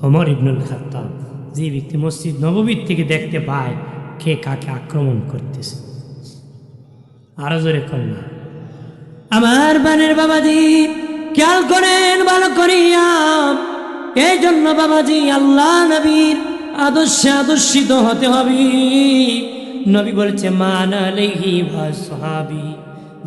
ওমর ইবনুল খাত্তাব, যে ব্যক্তি মসজিদ নববীর থেকে দেখতে পায় কে কাকে আক্রমণ করতেছে। আরো জোরে কর না। আমার বানের বাবাজি খেয়াল করেন ভালো করিয়া, এই জন্য বাবাজি আল্লাহ নবীর আদর্শে আদর্শিত হতে হবে। নবী বলেছে মান আলাইহি ওয়া সাহাবী,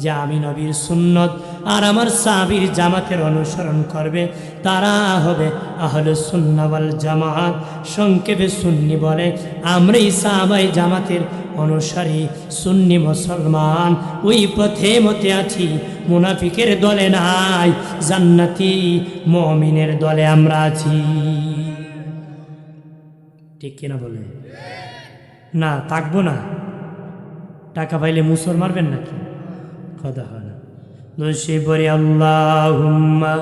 যে আমি নবীর সুন্নত আর আমার সাহাবীর জামাতের অনুসরণ করবে তারা হবে আহলে সুন্নাহ ওয়াল জামাত। সংক্ষেপে সুন্নি বলে আমরাই সাহাবাই জামাতের অনুসারী, সুন্নি মুসলমান, ওই পথে মতে আছি, মুনাফিকের দলে নাই, জান্নাতি মুমিনের দলে আমরা আছি। ঠিক কিনা বলে? না থাকবো না, টাকা পাইলে মুসর মারবেন নাকি? কথা হয় না। দোষী পড়ি আল্লাহুম্মা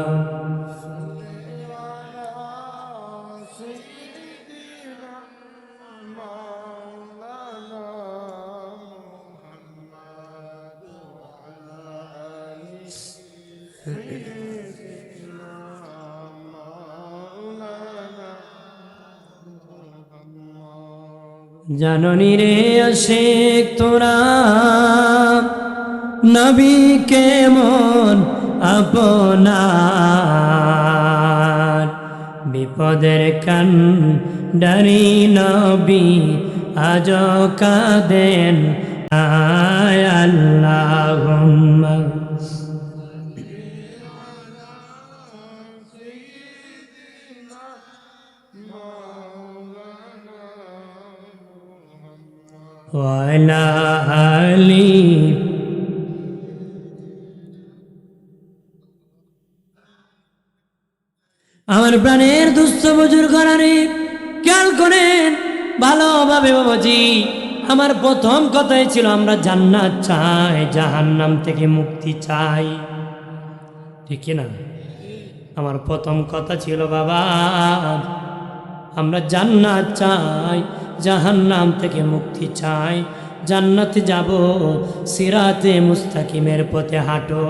জাননী রে আশিক তোরা নবী কেমন আপনার, বিপদের কান ডারি নবী আজ কাঁদেন আয় আল্লাহুম্মা ওয়ালা আলি আমার প্রাণের দুস্থ বুজুর্গ ঘরানে খেয়াল করেন ভালোভাবে বাবাজি। আমার প্রথম কথাই ছিল আমরা জান্নাত চাই, জাহান্নাম থেকে মুক্তি চাই, ঠিক না? আমার প্রথম কথা ছিল বাবা আমরা জান্নাত চাই, জাহান্নাম থেকে মুক্তি চাই। জান্নাতে যাব সিরাতে মুস্তাকিমের পথে হাঁটো।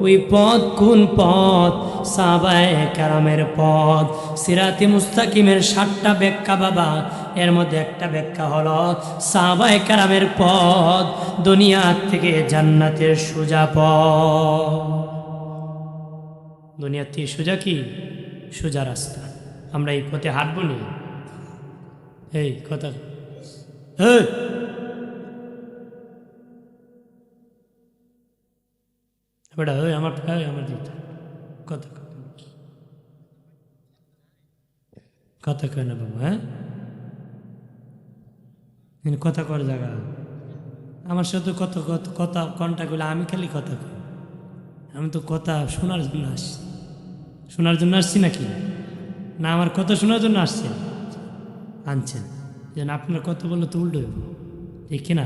ওই পথ কোন পথ? সাহাবায়ে কেরামের পথ। সিরাতে মুস্তাকিমের 7টা ব্যাখ্যা বাবা, এর মধ্যে একটা ব্যাখ্যা হলো সাহাবায়ে কেরামের পথ দুনিয়া থেকে জান্নাতের সোজা পথ। দুনিয়া থেকে সোজা কি? সোজা রাস্তা। আমরা এই পথে হাঁটবো নি? এই কথা বেটা আমার আমার দিকটা কথা কথা কয় না বাবু। হ্যাঁ কথা কর জায়গা আমার সাথে কত কথা কন্টাগুলো আমি খালি কথা কই। আমি তো কথা শোনার জন্য আসছি। শোনার জন্য আসছি নাকি? না আমার কথা শোনার জন্য আসছেন? আনছেন যেন আপনার কথা বললে তো উল্টো হইব, ঠিক না?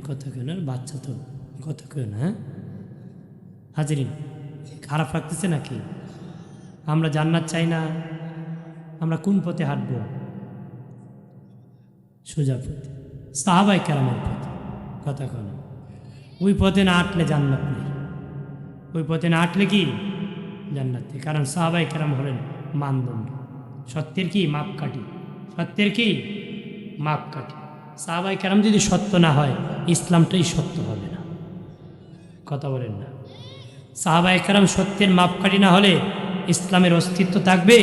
কথা কেউ না, বাচ্চা তো কথা কেউ না। হ্যাঁ হাজিরিন, খারাপ লাগতেছে নাকি? আমরা জান্নাত চাই না, আমরা কোন পথে হাঁটবো? সোজা পথে, সাহাবায়ে কেরামের পথে। কথা কেন? ওই পথে না হাঁটলে জান্নাত নেই। ওই পথে না হাঁটলে কি জান্নাত নেই? কারণ সাহাবায়ে কেরাম হলেন মানদণ্ড, সত্যের কি মাপকাঠি, সত্যের কি মাপকাঠি। সাহাবায়ে কেরাম যদি সত্য না হয় ইসলামটাই সত্য হবে না। কথা বলেন না? সাহাবায়ে কেরাম সত্যের মাপকাঠি না হলে ইসলামের অস্তিত্ব থাকবে?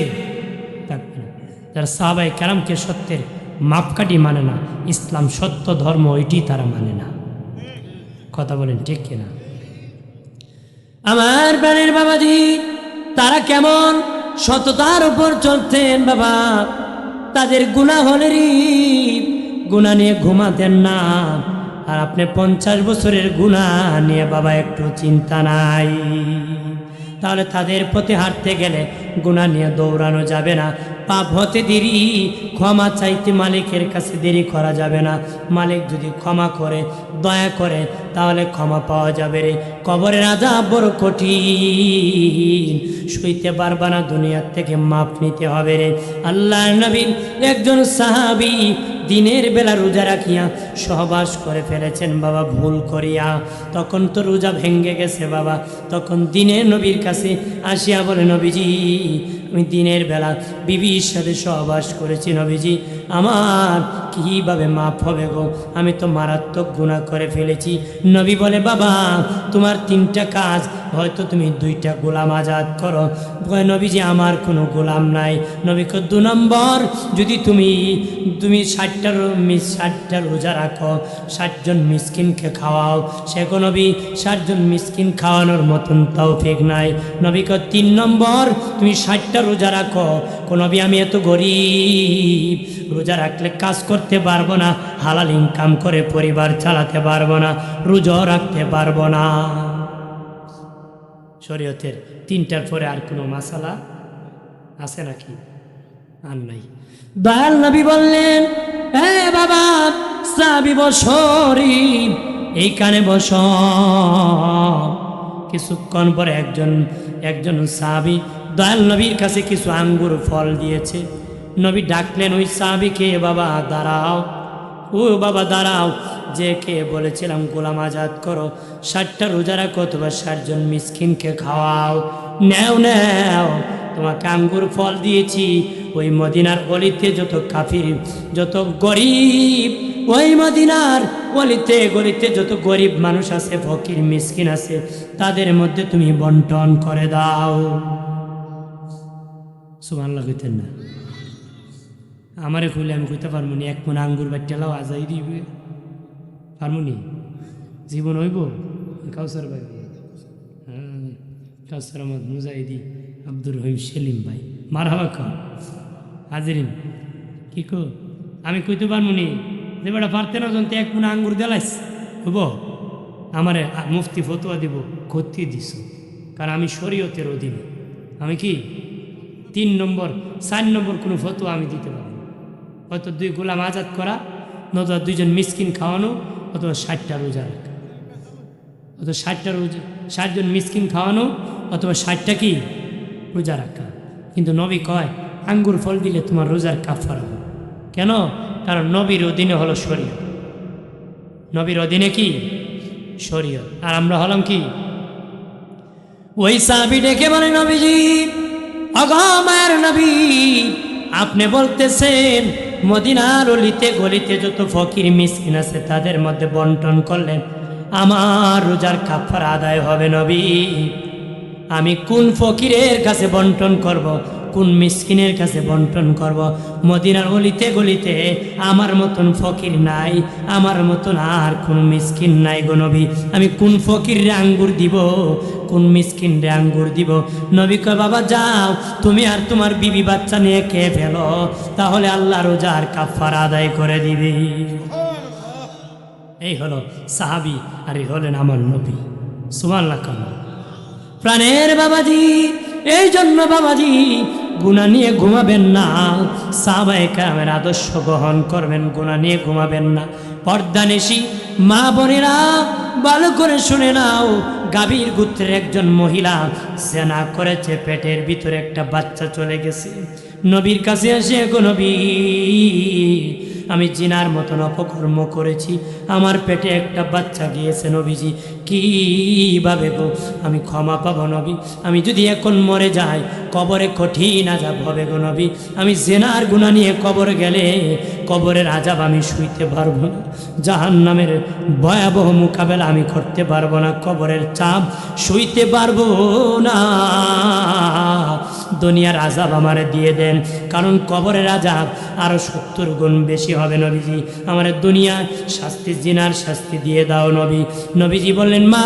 থাকবে না। যারা সাহাবায়ে কেরামকে সত্যের মাপকাঠি মানে না, ইসলাম সত্য ধর্ম ওইটি তারা মানে না। কথা বলেন ঠিক কিনা? আমার প্রাণের বাবাজি, তারা কেমন সততার উপর চলতেন বাবা। তাদের গুনাহ হলেরই গুনাহ নিয়ে ঘুমাতেন না। আর আপনি 50 বছরের গুনাহ নিয়ে বাবা একটু চিন্তা নাই। তাহলে তাদের পথে হাঁটতে গেলে গুনাহ নিয়ে দৌড়ানো যাবে না। পাপ হতে দেরি, ক্ষমা চাইতে মালিকের কাছে দেরি করা যাবে না। মালিক যদি ক্ষমা করে, দয়া করে, তাহলে ক্ষমা পাওয়া যাবে রে। কবরের আযাব বড় কঠিন, সইতে পারবা না, দুনিয়ার থেকে মাপ নিতে হবে রে। আল্লাহর নবীর একজন সাহাবী দিনের বেলা রোজা রাখিয়া সহবাস করে ফেলেছেন বাবা, ভুল করিয়া। তখন তো রোজা ভেঙ্গে গেছে বাবা। তখন দিনের নবীর কাছে আসিয়া বলে, নবীজি আমি দিনের বেলা বিবির সাথে সহবাস করেছি, নবীজি আমার কীভাবে মাফ হবে গো? আমি তো মারাত্মক গুনাহ করে ফেলেছি। নবী বলে, বাবা তোমার 3টা কাজ, হয়তো তুমি 2টা গোলাম আজাদ করো। নবীজি আমার কোনো গোলাম নাই। নবীকে 2 নম্বর, যদি তুমি 60টা রোজা রাখো, 60 জন মিসকিনকে খাওয়াও। সে গো নবী 60 জন মিসকিন খাওয়ানোর মতন তৌফিক নাই। নবীকে 3 নম্বর, তুমি 60টা রোজা রাখো। কোন নবী আমি এত গরিব, রোজা রাখলে কাজ করতে পারবো না, হালাল ইনকাম করে পরিবার চালাতে পারবো না, রোজা রাখতে পারবো না। শরীয়তের 3টার পরে আর কোনো মাসালা আছে নাকি? আর নাই। দয়াল নবী বললেন, এ বাবা সাহাবী বসরি, এইখানে বস। কিছুক্ষণ পরে একজন সাহাবী দয়াল নবীর কাছে কিছু আঙ্গুর ফল দিয়েছে। নবী ডাকলেন ওই সাহাবীকে, বাবা দাঁড়াও, ও বাবা দাঁড়াও, যে কে বলেছিলাম গোলাম আজাদ করো, 60টা রোজা রাখো, অথবা 60 জন মিসকিনকে খাওয়াও। নেও নেও, তোমাকে আঙ্গুর ফল দিয়েছি। ওই মদিনার অলিতে যত কাফির, যত গরিব, ওই মদিনার অলিতে গলিতে যত গরিব মানুষ আছে, ফকির মিসকিন আছে, তাদের মধ্যে তুমি বন্টন করে দাও। সুবহানাল্লাহ কইতেন না। আমারে কইলে আমি কইতে পারবো নি, এক মন আঙ্গুর বাট্টালাও আজাই দিবে পারবো নি? জীবন হইব? কাউসার ভাই, হ্যাঁ, কাউসার আহমদ মুজাহিদি, আব্দুর রহিম সেলিম ভাই, মারহাবা কর হাজিরিন। কি কো আমি কইতে পারবো নি যে বেটা পারতে না জনতে এক মন আঙ্গুর দেলাইস হইব? আমারে মুফতি ফতোয়া দিব, করতে দিস, কারণ আমি শরীয়তের অধীনে। আমি কি 3 নম্বর 4 নম্বর কোনো ফতোয়া আমি দিতে পারবো না। হয়তো 2 গোলাম আজাদ করা, নতুবা 2জন মিসকিন খাওয়ানো, অথবা 60টা রোজা রাখা, অথবা 60টা রোজা, 60 জন মিসকিন খাওয়ানো, অথবা 60টা কি রোজা রাখা। কিন্তু নবী কয় আঙ্গুর ফল দিলে তোমার রোজার কাফারা হবে। কেন? কারণ নবীর অধীনে হলো শরীয়ত, নবীর অধীনে কি শরীয়ত, আর আমরা হলাম কি? ওই সাহাবী ডেকে বলে নবীজি, আগো মায়ের নবী, আপনি বলতেছেন মদিনার অলিতে গলিতে যত ফকির মিসকিন আছে তাদের মধ্যে বন্টন করলেন আমার রোজার কাফারা আদায় হবে। নবী, আমি কোন ফকিরের কাছে বন্টন করব, কোন মিসকিনের কাছে বন্টন করব? মদিনার অলিতে গলিতে আমার মতন ফকির নাই, আমার মতন আর কোন মিসকিন নাই গো নবী। আমি কোন ফকিরে আঙ্গুর দিব, কোন মিসকিন রে আঙ্গুর দিব? নবী কয় বাবা যাও, তুমি আর তোমার বিবি বাচ্চা নিয়ে খেয়ে ফেলো, তাহলে আল্লাহ রোজার কাফারা আদায় করে দিবে। এই হলো সাহাবী, আর এই হলেন আমার নবী। সুবহানাল্লাহ। প্রাণের বাবাজি, এই জন্য বাবাজি গুনাহ নিয়ে ঘুমাবেন না, সাহাবায়ে কেরামের আদর্শ গ্রহণ করবেন, গুনাহ নিয়ে ঘুমাবেন না। পর্দানিশী মা বোনেরা ভালো করে শুনে নাও, গাভীর গোত্রের একজন মহিলা জেনা করেছে, পেটের ভিতরে একটা বাচ্চা চলে গেছে। নবীর কাছে আসে, গো নবী, আমি জিনার মতন অপকর্ম করেছি, আমার পেটে একটা বাচ্চা গিয়েছে নবীজি, কিভাবে গো আমি ক্ষমা পাবো নবী? আমি যদি এখন মরে যাই কবরে কঠিন আযাব হবে গো নবী। আমি জিনার গুনাহ নিয়ে কবরে গেলে কবরের আযাব আমি শুইতে পারবো না, জাহান্নামের ভয়াবহ মোকাবেলা আমি করতে পারবো না, কবরের চাপ শুইতে পারবো না। দুনিয়ার আযাব আমারে দিয়ে দেন, কারণ কবরের আযাব আরো 70 গুণ বেশি হবে নবীজি। আমার দুনিয়া শাস্তি, জিনার শাস্তি দিয়ে দাও নবী। নবীজি বললেন মা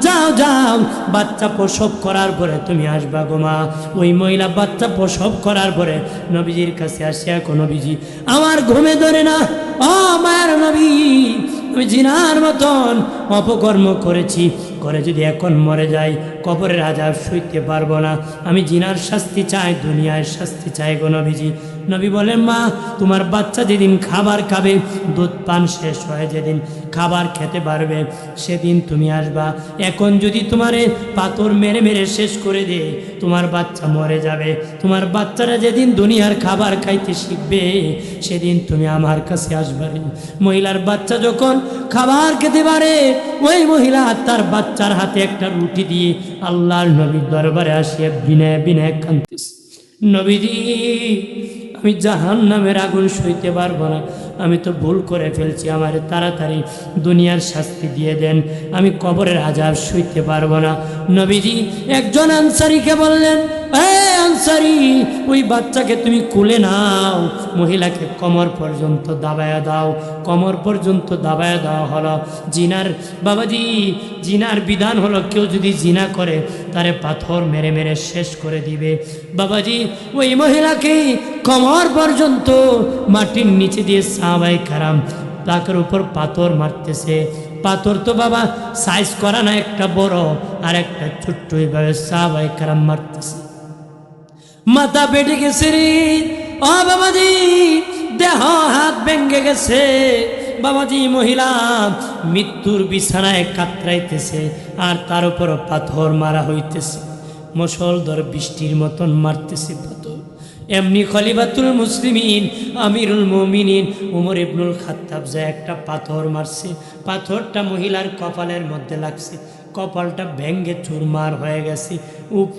যাও যাও, বাচ্চা প্রসব করার পরে তুমি আসবা গো মা। ওই মহিলা বাচ্চা প্রসব করার পরে নবীজির কাছে আসিয়া কো নবীজি আমার ঘুমে ধরে না, ও মায়ের নবী, আমি জিনার মতন অপকর্ম করেছি, করে যদি এখন মরে যাই কবরের আযাব সইতে পারবো না, আমি জিনার শাস্তি চাই, দুনিয়ার শাস্তি চাই গো নবীজি। নবী বলেন মা তোমার বাচ্চা যেদিন খাবার খাবে, দুধ পান শেষ হয়, যেদিন খাবার খেতে পারবে সেদিন তুমি আসবা। এখন যদি তোমারে পাথর মেরে মেরে শেষ করে দে, তোমার বাচ্চা মরে যাবে। তোমার বাচ্চারা যেদিন দুনিয়ার খাবার খাইতে শিখবে সেদিন তুমি আমার কাছে আসবে। মহিলার বাচ্চা যখন খাবার খেতে পারে, ওই মহিলা তার বাচ্চার হাতে একটা রুটি দিয়ে আল্লাহর নবীর দরবারে আসিয়া বিনয় বিনয় কাঁদতেছে, নবীজি আমি জাহান্নামের আগুন সইতে পারবো না, আমি তো ভুল করে ফেলছি, আমার তাড়াতাড়ি দুনিয়ার শাস্তি দিয়ে দেন, আমি কবরের আযাব সইতে পারবো না। নবীজি একজন আনসারীকে বললেন, আনসারী ওই বাচ্চাকে তুমি কুলে নাও, মহিলাকে কোমর পর্যন্ত দাবায়া দাও। কোমর পর্যন্ত দাবায়া দেওয়া হলো। জিনার বাবাজি, জিনার বিধান হলো কেউ যদি জিনা করে তারে পাথর মেরে মেরে শেষ করে দিবে। বাবাজি ওই মহিলাকে কোমর পর্যন্ত মাটির নিচে দিয়ে সাহাবায়ে কেরাম তাকের উপর পাথর মারতেছে। পাথর তো বাবা সাইজ করা না, একটা বড় আর একটা ছোট্ট, এইভাবে সাহাবায়ে কেরাম মারতেছে। মাথা পেটে গেছে রে, ও বাবাজি দেহ হাত ভেঙে গেছে। বাবাজি মহিলা মৃত্যুর বিছানায় কাতরাইতেছে, আর তার উপর পাথর মারা হইতেছে, মুষলধার বৃষ্টির মতন মারতেছে পাথর। এমনি খলিফাতুল মুসলিমিন আমিরুল মুমিনিন উমর ইবনুল খাত্তাব যা একটা পাথর মারছে, পাথরটা মহিলার কপালের মধ্যে লাগছে, কপালটা ভেঙ্গে চুরমার হয়ে গেছে।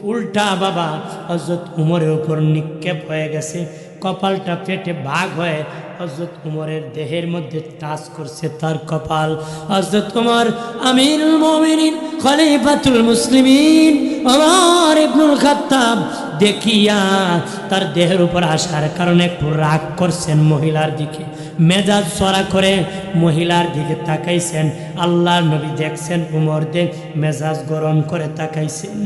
উল্টা বাবা হযরত উমরের উপর নিক্ষেপ হয়ে গেছে, কপালটা পেটে ভাগ হয়ে হযরত উমরের দেহের মধ্যে টাচ করছে তার কপাল। হযরত উমর আমিরুল মুমিনিন খলিফাতুল মুসলিমিন ওমর ইবনুল খাত্তাব দেখিয়া তার দেহের উপর আসার কারণে একটু রাগ করছেন মহিলার দিকে, মেজাজ চড়া করে মহিলার দিকে তাকাইছেন। আল্লাহর নবী দেখছেন, উমর দেখ মেজাজ গরম করে তাকাইছেন।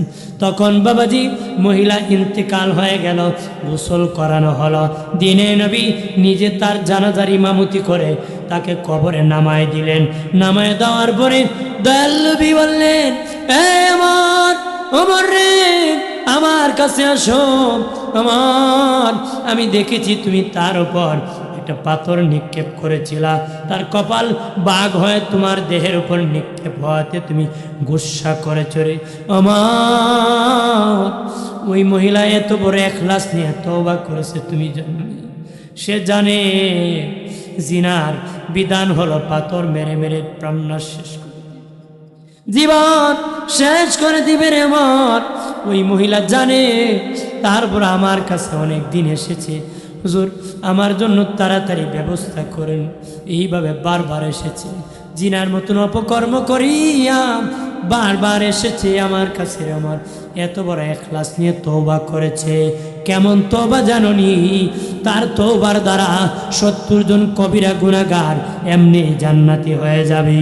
তখন বাবাজি মহিলা ইন্তেকাল হয়ে গেল, গোসল করানো হলো। দিনে নবী নিজে তার জানাজার ইমামতি করে তাকে কবরে নামায় দিলেন। নামায় দেওয়ার পরে দয়াল নবী বললেন, ওমর রে, আমার কাছে আসো। আমি দেখেছি তুমি তার উপর একটা পাথর নিক্ষেপ করেছিলা, তার কপাল বাঘ হয়ে তোমার দেহের উপর নিক্ষেপ হওয়াতে তুমি গুসা করেছ রে। ওই মহিলা এত বড় ইখলাস নিয়ে তওবা করেছে, তুমি জানো? সে জানে জিনার বিধান হলো পাথর মেরে মেরে প্রাণনাশ শেষ করে জীবন শেষ করে দিবে রে আমার। ওই মহিলা জানে। তারপর আমার কাছে অনেক দিন এসেছে, হুজুর আমার জন্য তাড়াতাড়ি ব্যবস্থা করেন। এইভাবে বারবার এসেছে, জিনার মতন অপকর্ম করিয়া বারবার এসেছে আমার কাছে। আমার এত বড় ইখলাস নিয়ে তওবা করেছে। কেমন তওবা জাননি? তার তওবার দ্বারা 70 জন কবিরা গুনাহগার এমনি জান্নাতি হয়ে যাবে।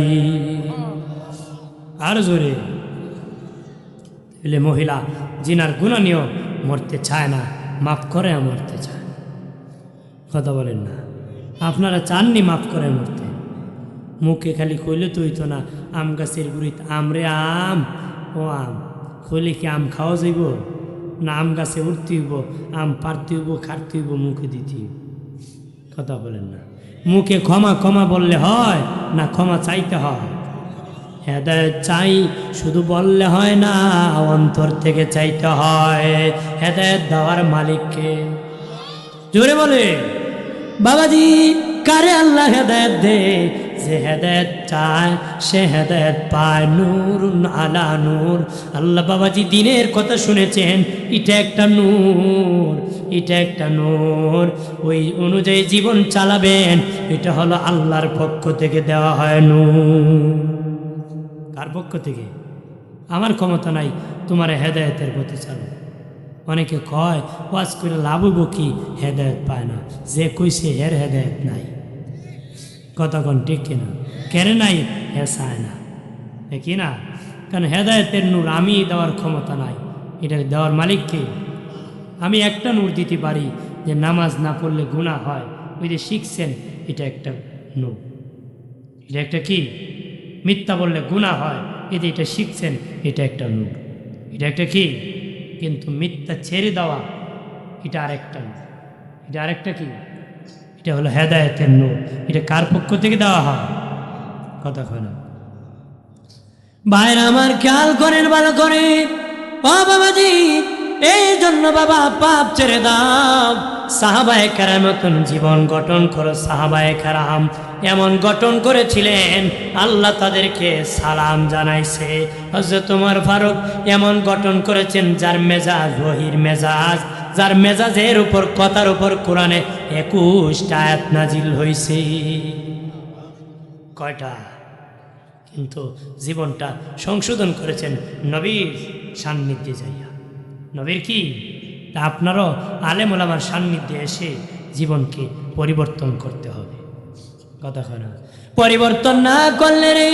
আর জোরে এলে মহিলা জিনার গুনাহ নিয়েও মরতে চায় না, মাফ করে মরতে চায়। কথা বলেন না? আপনারা চাননি মাফ করে মরতে? মুখে খালি কইলে তো হইতো না, আম গাছের গুড়িতে আমরে আম ও আম কইলে কি আম খাওয়া যাইব? না আম গাছে উঠতে হইব, আম পারতে হইব, খাটতে হইব, মুখে দিতে হইব। কথা বলেন না? মুখে ক্ষমা ক্ষমা বললে হয় না ক্ষমা চাইতে হয়? হেদায়েত চাই শুধু বললে হয় না, অন্তর থেকে চাইতে হয়। হেদায়েত দেওয়ার মালিককে জোরে বলে বাবাজি, কারে আল্লাহ হেদায়েত দে? যে হেদায়েত চায় সে হেদায়েত পায়। নূরুন আলা নূর। আল্লাহ বাবাজি দিনের কথা শুনেছেন, এটা একটা নূর, এটা একটা নূর। ওই অনুযায়ী জীবন চালাবেন, এটা হলো আল্লাহর পক্ষ থেকে দেওয়া হয় নূর। কার পক্ষ থেকে? আমার ক্ষমতা নাই তোমার হেদায়েতের পথে চালো। অনেকে কয় ওয়াজ করে লাভ হইব কি? হেদায়েত পায় না। যে কইছে হের হেদায়েত নাই। কথা কোন ঠিক কিনা? কেন নাই? হে চায় না, কি না? কারণ হেদায়েতের নূর আমি দেওয়ার ক্ষমতা নাই, এটা দেওয়ার মালিককে। আমি একটা নূর দিতে পারি, যে নামাজ না পড়লে গুনাহ হয়, ওই যে শিখছেন, এটা একটা নূর। এটা একটা কি? মিথ্যা বললে গুনাহ হয়, এই যে এটা শিখছেন, এটা একটা নূর। এটা একটা কি? কিন্তু মিথ্যা ছেড়ে দেওয়া, এটা আরেকটা নূর। এটা আরেকটা কি? এটা হলো হেদায়েতের নূর। এটা কার পক্ষ থেকে দেওয়া হয়? কথা কয় না ভাইরা আমার, খেয়াল করেন ভালো করে। ও বাবাজি, এই জন্য বাবা পাপ ছেড়ে দাও। সাহাবায়ে কেরাম মতন জীবন গঠন করো। সাহাবায়ে কেরাম এমন গঠন করেছিলেন, আল্লাহ তাদেরকে সালাম জানাইছে। হযরত ওমর ফারুক এমন গঠন করেছেন, যার মেজাজ ওহীর মেজাজ, যার মেজাজের উপর কথার উপর কোরআনে 21টা আয়াত নাজিল হয়েছে। কয়টা? কিন্তু জীবনটা সংশোধন করেছেন নবীর সান্নিধ্যে যাইয়া। নবীর কি? তা আপনারও আলেম ওলামার সান্নিধ্যে এসে জীবনকে পরিবর্তন করতে হবে। কথা হয় না? পরিবর্তন না করলে রে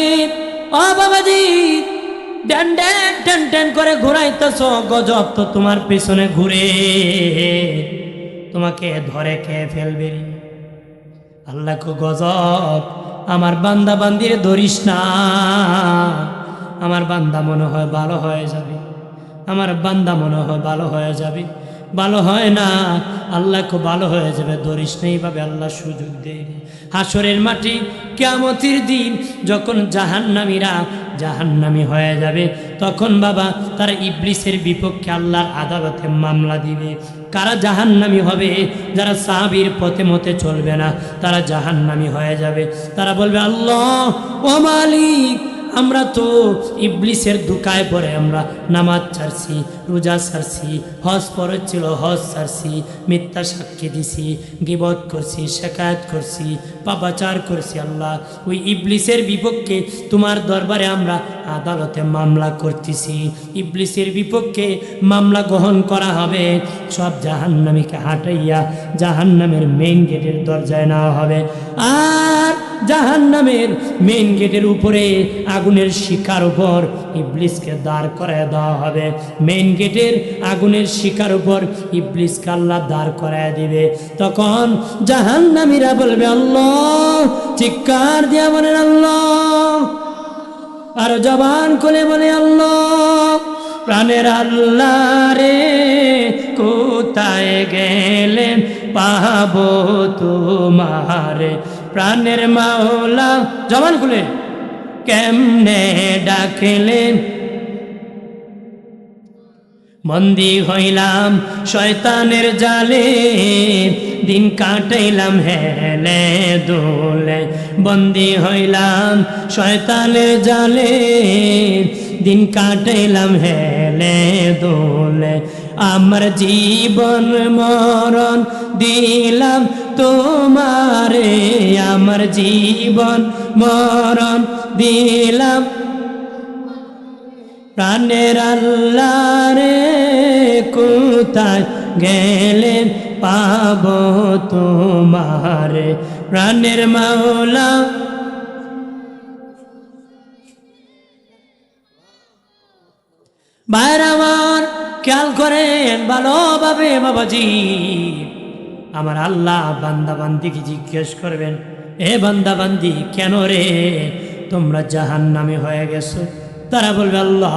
ও বাবাজি, ড্যান ড্যান ট্যান ট্যান করে ঘুরাইতেছ, গজব তো তোমার পেছনে ঘুরে তোমাকে ধরে খেয়ে ফেলবে। আল্লাহ কো গজব, আমার বান্দা বান্দিরে ধরিস না। আমার বান্দা মনে হয় ভালো হয়ে যাবে, আমার বান্দা মনে হয় ভালো হয়ে যাবে, ভালো হয় না। আল্লাহ খুব ভালো হয়ে যাবে, ধরিস না। এইভাবে আল্লাহ সুযোগ দেয়। হাসরের মাটি কিয়ামতের দিন যখন জাহান্নামীরা জাহান্নামী হয়ে যাবে, তখন বাবা তারা ইবলিসের বিপক্ষে আল্লাহর আদালতে মামলা দিবে। কারা জাহান্নামী হবে? যারা সাহাবীর পথে মতে চলবে না, তারা জাহান্নামী হয়ে যাবে। তারা বলবে, আল্লাহ ও মালিক, আমরা তো ইবলিসের দুকায় পড়ে আমরা নামাজ ছাড়ছি, রোজা ছাড়ছি, হজ ফরজ ছিল হজ ছাড়ছি, মিথ্যা সাক্ষী দিছি, গীবত করছি, শেকায়ত করছি, পাপাচার করছি। আল্লাহ ওই ইবলিসের বিপক্ষে তোমার দরবারে আমরা আদালতে মামলা করতেছি। ইবলিসের বিপক্ষে মামলা গ্রহণ করা হবে। সব জাহান্নামীকে হাঁটাইয়া জাহান্নামের মেইন গেটের দরজায় নেওয়া হবে। আর জাহান্নামের মেইন গেটের উপরে আগুনের শিখার উপর ইবলিসকে দাঁড় করায় দেওয়া হবে। মেইন গেটের আগুনের শিখার উপর ইবলিসকে আল্লাহ দাঁড় করায় দিবে। তখন জাহান্নামীরা বলবে আল্লাহ, চিৎকার দিয়া বলেন আল্লাহ, আর জবান খুলে বলে আল্লাহ। প্রাণের আল্লাহ রে কোথায় গেলেন পাবো তোমারে, প্রাণের মাওলা জবান খুলে কেমনে ডাকলেন। বন্দী হইলাম শয়তানের জালে, দিন কাটাইলাম হেলে দোলে। বন্দী হইলাম শয়তানের জালে, দিন কাটাইলাম হেলে দোলে। আমার জীবন মরণ দিলাম তোমারে, আমার জীবন মরণ দিলাম। প্রাণের আল্লাহ রে কোথায় গেলেন পাবো তোমারে, প্রাণের মাওলা। ভাইরা আমার খেয়াল করেন ভালোভাবে বাবাজি। আমার আল্লাহ বান্দা বান্দিকে জিজ্ঞেস করবেন, এ বান্দা বান্দি কেন রে তোমরা জাহান্নামী হয়ে গেছো? তারা বলবে আল্লাহ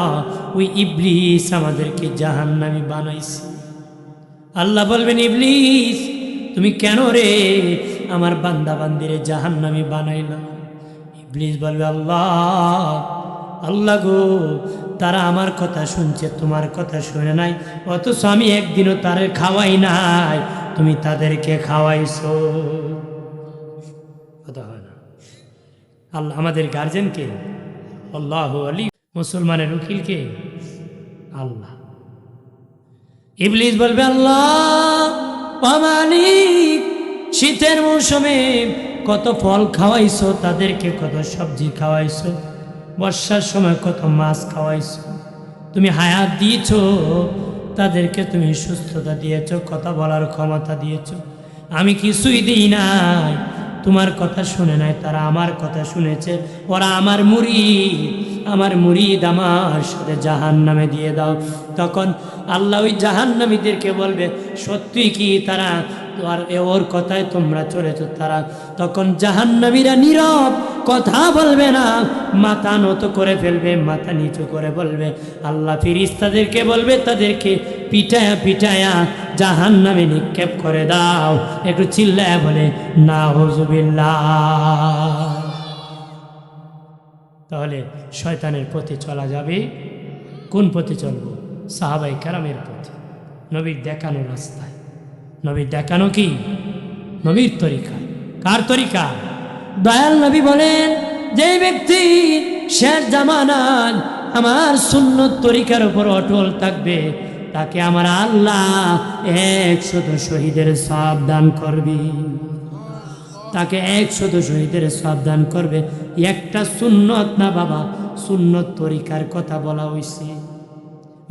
ওই ইবলিস আমাদেরকে জাহান্নামী বানাইছে। আল্লাহ বলবেন ইবলিস তুমি কেন রে আমার বান্দা বান্দিরে জাহান্নামী বানাইলা? ইবলিস বলবে আল্লাহ, আল্লাহ গো তারা আমার কথা শুনছে, তোমার কথা শুনে নাই, অথচ আমি একদিনও তারে খাওয়াই নাই, তুমি তাদেরকে খাওয়াইছো। কথা হয় না? আল্লাহ আমাদের গার্জেনকে, আল্লাহ আলী মুসলমানের উকিলকে আল্লাহ। ইবলিস বলবে আল্লাহ মালিক, শীতের মৌসুমে কত ফল খাওয়াইছো তাদেরকে, কত সবজি খাওয়াইছো, বর্ষার সময় কত মাছ খাওয়াইছো, তুমি হায়াত দিয়েছো তাদেরকে, তুমি সুস্থতা দিয়েছো, কথা বলার ক্ষমতা দিয়েছো, আমি কিছুই দিই নাই। তোমার কথা শুনে নাই, তারা আমার কথা শুনেছে, ওরা আমার মুরিদ, আমার মুরিদ আমার সাথে জাহান্নামে দিয়ে দাও। তখন আল্লাহ ওই জাহান্নামীদেরকে বলবে সত্যি কি তারা ওর কথায় তোমরা চলেছো? তারা তখন জাহান্নামীরা নীরব, কথা বলবে না, মাথা নত করে ফেলবে, মাথা নিচু করে বলবে। আল্লাহ ফেরেশতাদেরকে বলবে তাদেরকে পিটায়া পিটায়া জাহান্নামে নিক্ষেপ করে দাও। একটু চিল্লায়া বলে নাউযুবিল্লাহ। তাহলে শয়তানের পথে চলা যাবে। কোন পথে চলবো? সাহাবায়ে কেরামের পথে, নবীর দেখানো রাস্তায়। নবীর দেখানো কি? নবীর তরিকা। কার তরিকা? দয়াল নবী বলেন যে ব্যক্তি শেষ জামানায় আমার সুন্নত তরিকার উপর অটল থাকবে তাকে আমার আল্লাহ 100 শহীদের সওয়াব দান করবে। তাকে 100 শহীদের সওয়াব দান করবে। একটা সুন্নত না বাবা, সুন্নত তরিকার কথা বলা হয়েছে।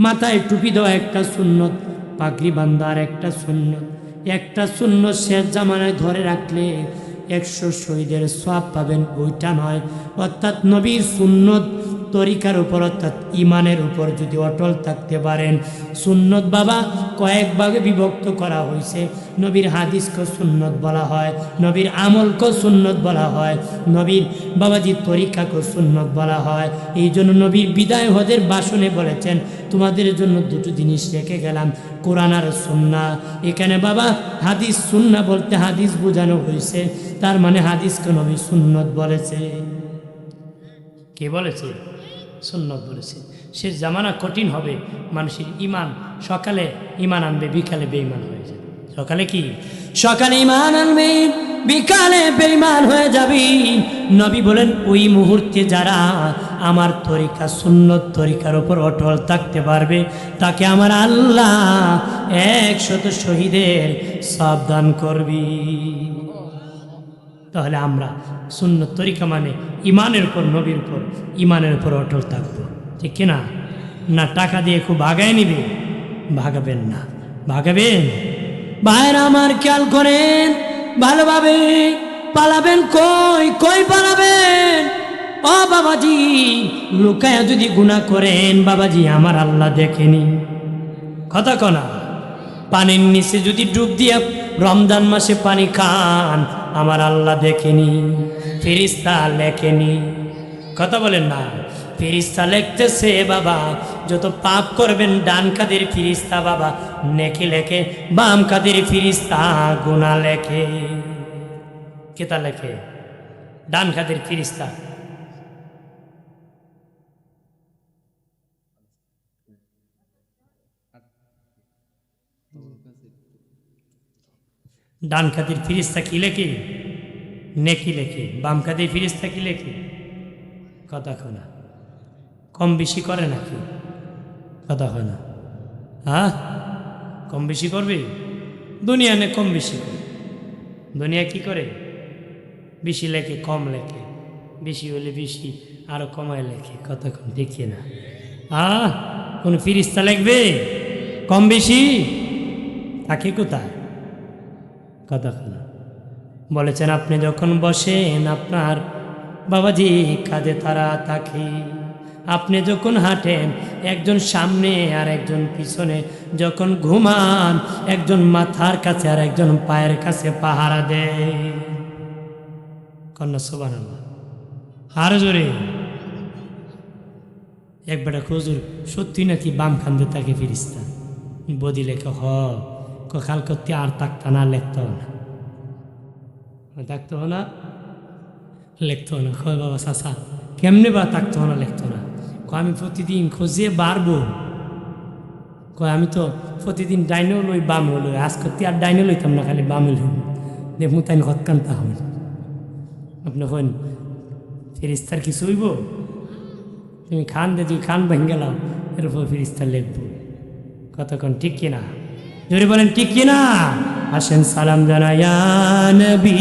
মাথায় টুপি দেওয়া একটা সুন্নত, পাগড়ি বান্ধার একটা সুন্নত। একটা সুন্নত শেষ জামানায় ধরে রাখলে 100 শহীদের সওয়াব পাবেন, ওইটা নয়। অর্থাৎ নবীর সুন্নত তরিকার উপর অর্থাৎ ইমানের উপর যদি অটল থাকতে পারেন। সুন্নত বাবা কয়েক ভাগে বিভক্ত করা হয়েছে। নবীর হাদিসকে সুন্নত বলা হয়, নবীর আমলকে সুন্নত বলা হয়, নবীর বাবাজি তরিকাকে সুন্নত বলা হয়। এই জন্য নবীর বিদায় হজের ভাষণে বলেছেন তোমাদের জন্য দুটো জিনিস রেখে গেলাম, কোরআন আর সুন্নাহ। এখানে বাবা হাদিস সুন্নাহ বলতে হাদিস বোঝানো হয়েছে, তার মানে হাদিসকে নবী সুন্নত বলেছে। কে বলেছে? সুন্নত বলেছে। সে জামানা কঠিন হবে, মানুষের ইমান সকালে ইমান আনবে, বিকালে বেঈমান হয়ে যাবে। সকালে কি? সকালে ইমান আনবে, বিকালে বেঈমান হয়ে যাবে। নবী বলেন ওই মুহূর্তে যারা আমার তরিকা সুন্নত তরিকার উপর অটল থাকতে পারবে, তাকে আমার আল্লাহ 100 শহীদের সাবধান করবি। তাহলে আমরা সুন্নত তরিকা মানে ইমানের উপর, নবীর উপর ইমানের উপর অটল থাকবো, ঠিক কিনা? না টাকা দিয়ে খুব ভাগায় নিবে? ভাগাবেন না, ভাগাবেন। ভাইরা আমার খেয়াল করেন ভালোভাবে, পালাবেন কই, কই পালাবেন? ও বাবাজি, লুকায়া যদি গুনাহ করেন বাবাজি আমার আল্লাহ দেখেনি। কথা কনা, পানির নিচে যদি ডুব দিয়ে রমজান মাসে পানি খান আমার আল্লাহ দেখেনি, ফেরেশতা লেখেনি। কথা বলেন না, ফেরেশতা লিখতেছে বাবা, যত পাপ করবেন ডান কাদের ফেরেশতা বাবা নেকি লেখে, বাম কাদের ফেরেশতা গুনাহ লেখে। কেতা লেখে? ডান কাদের ফেরেশতা। ডান কাদের ফেরেশতা কি লেখে? নেকি লেখে। বাম কাদের ফেরেশতা কি লেখে? কথা কনা, কম বেশি করে নাকি? কথা হয় না, হ্যাঁ? কম বেশি করবে? দুনিয়া নে কম বেশি করে। দুনিয়া কি করে? বেশি লেখে কম লেখে, বেশি হলে বেশি আরো কমায় লেখে। কতক্ষণ দেখি না, কোন ফেরেশতা লিখবে কম বেশি? থাকে কোথায়? কতক্ষণ বলেছেন আপনি যখন বসেন আপনার বাবাজি কাঁধে তারা থাকে, আপনি যখন হাঁটেন একজন সামনে আর একজন পিছনে, যখন ঘুমান একজন মাথার কাছে আর একজন পায়ের কাছে পাহারা দেয়। কন্যা সুবহানাল্লাহ, আরো জোরে। একবার হুজুর সত্যি নাকি বাম কান্দে তাকে ফেরেশতা বদি লেখা? কাল করতে আর তাকতা না, লেখতে হবে না, থাকতে হবে না, লিখতে হবে না। কয় বাবা চাচা কেমনে বা থাকতে হবে না, লিখতো না? আমি প্রতিদিন খুঁজে বাড়বো। কয় আমি তো প্রতিদিন ডাইনেও লই বামেও লই, আজ করতে আর ডাইনে লইতাম না, খালি বামে লই। দেখুন তাই হত কানতে হবে। আপনি কইন ফেরেশতার কিছু হইব? তুমি খান দে, তুই খান ভেঙে গেলাম, এর উপর ফেরেশতা লিখবো। কতক্ষণ ঠিক কিনা? জোরে বলেন ঠিক কিনা? আসেন সালাম জানায়া নবী।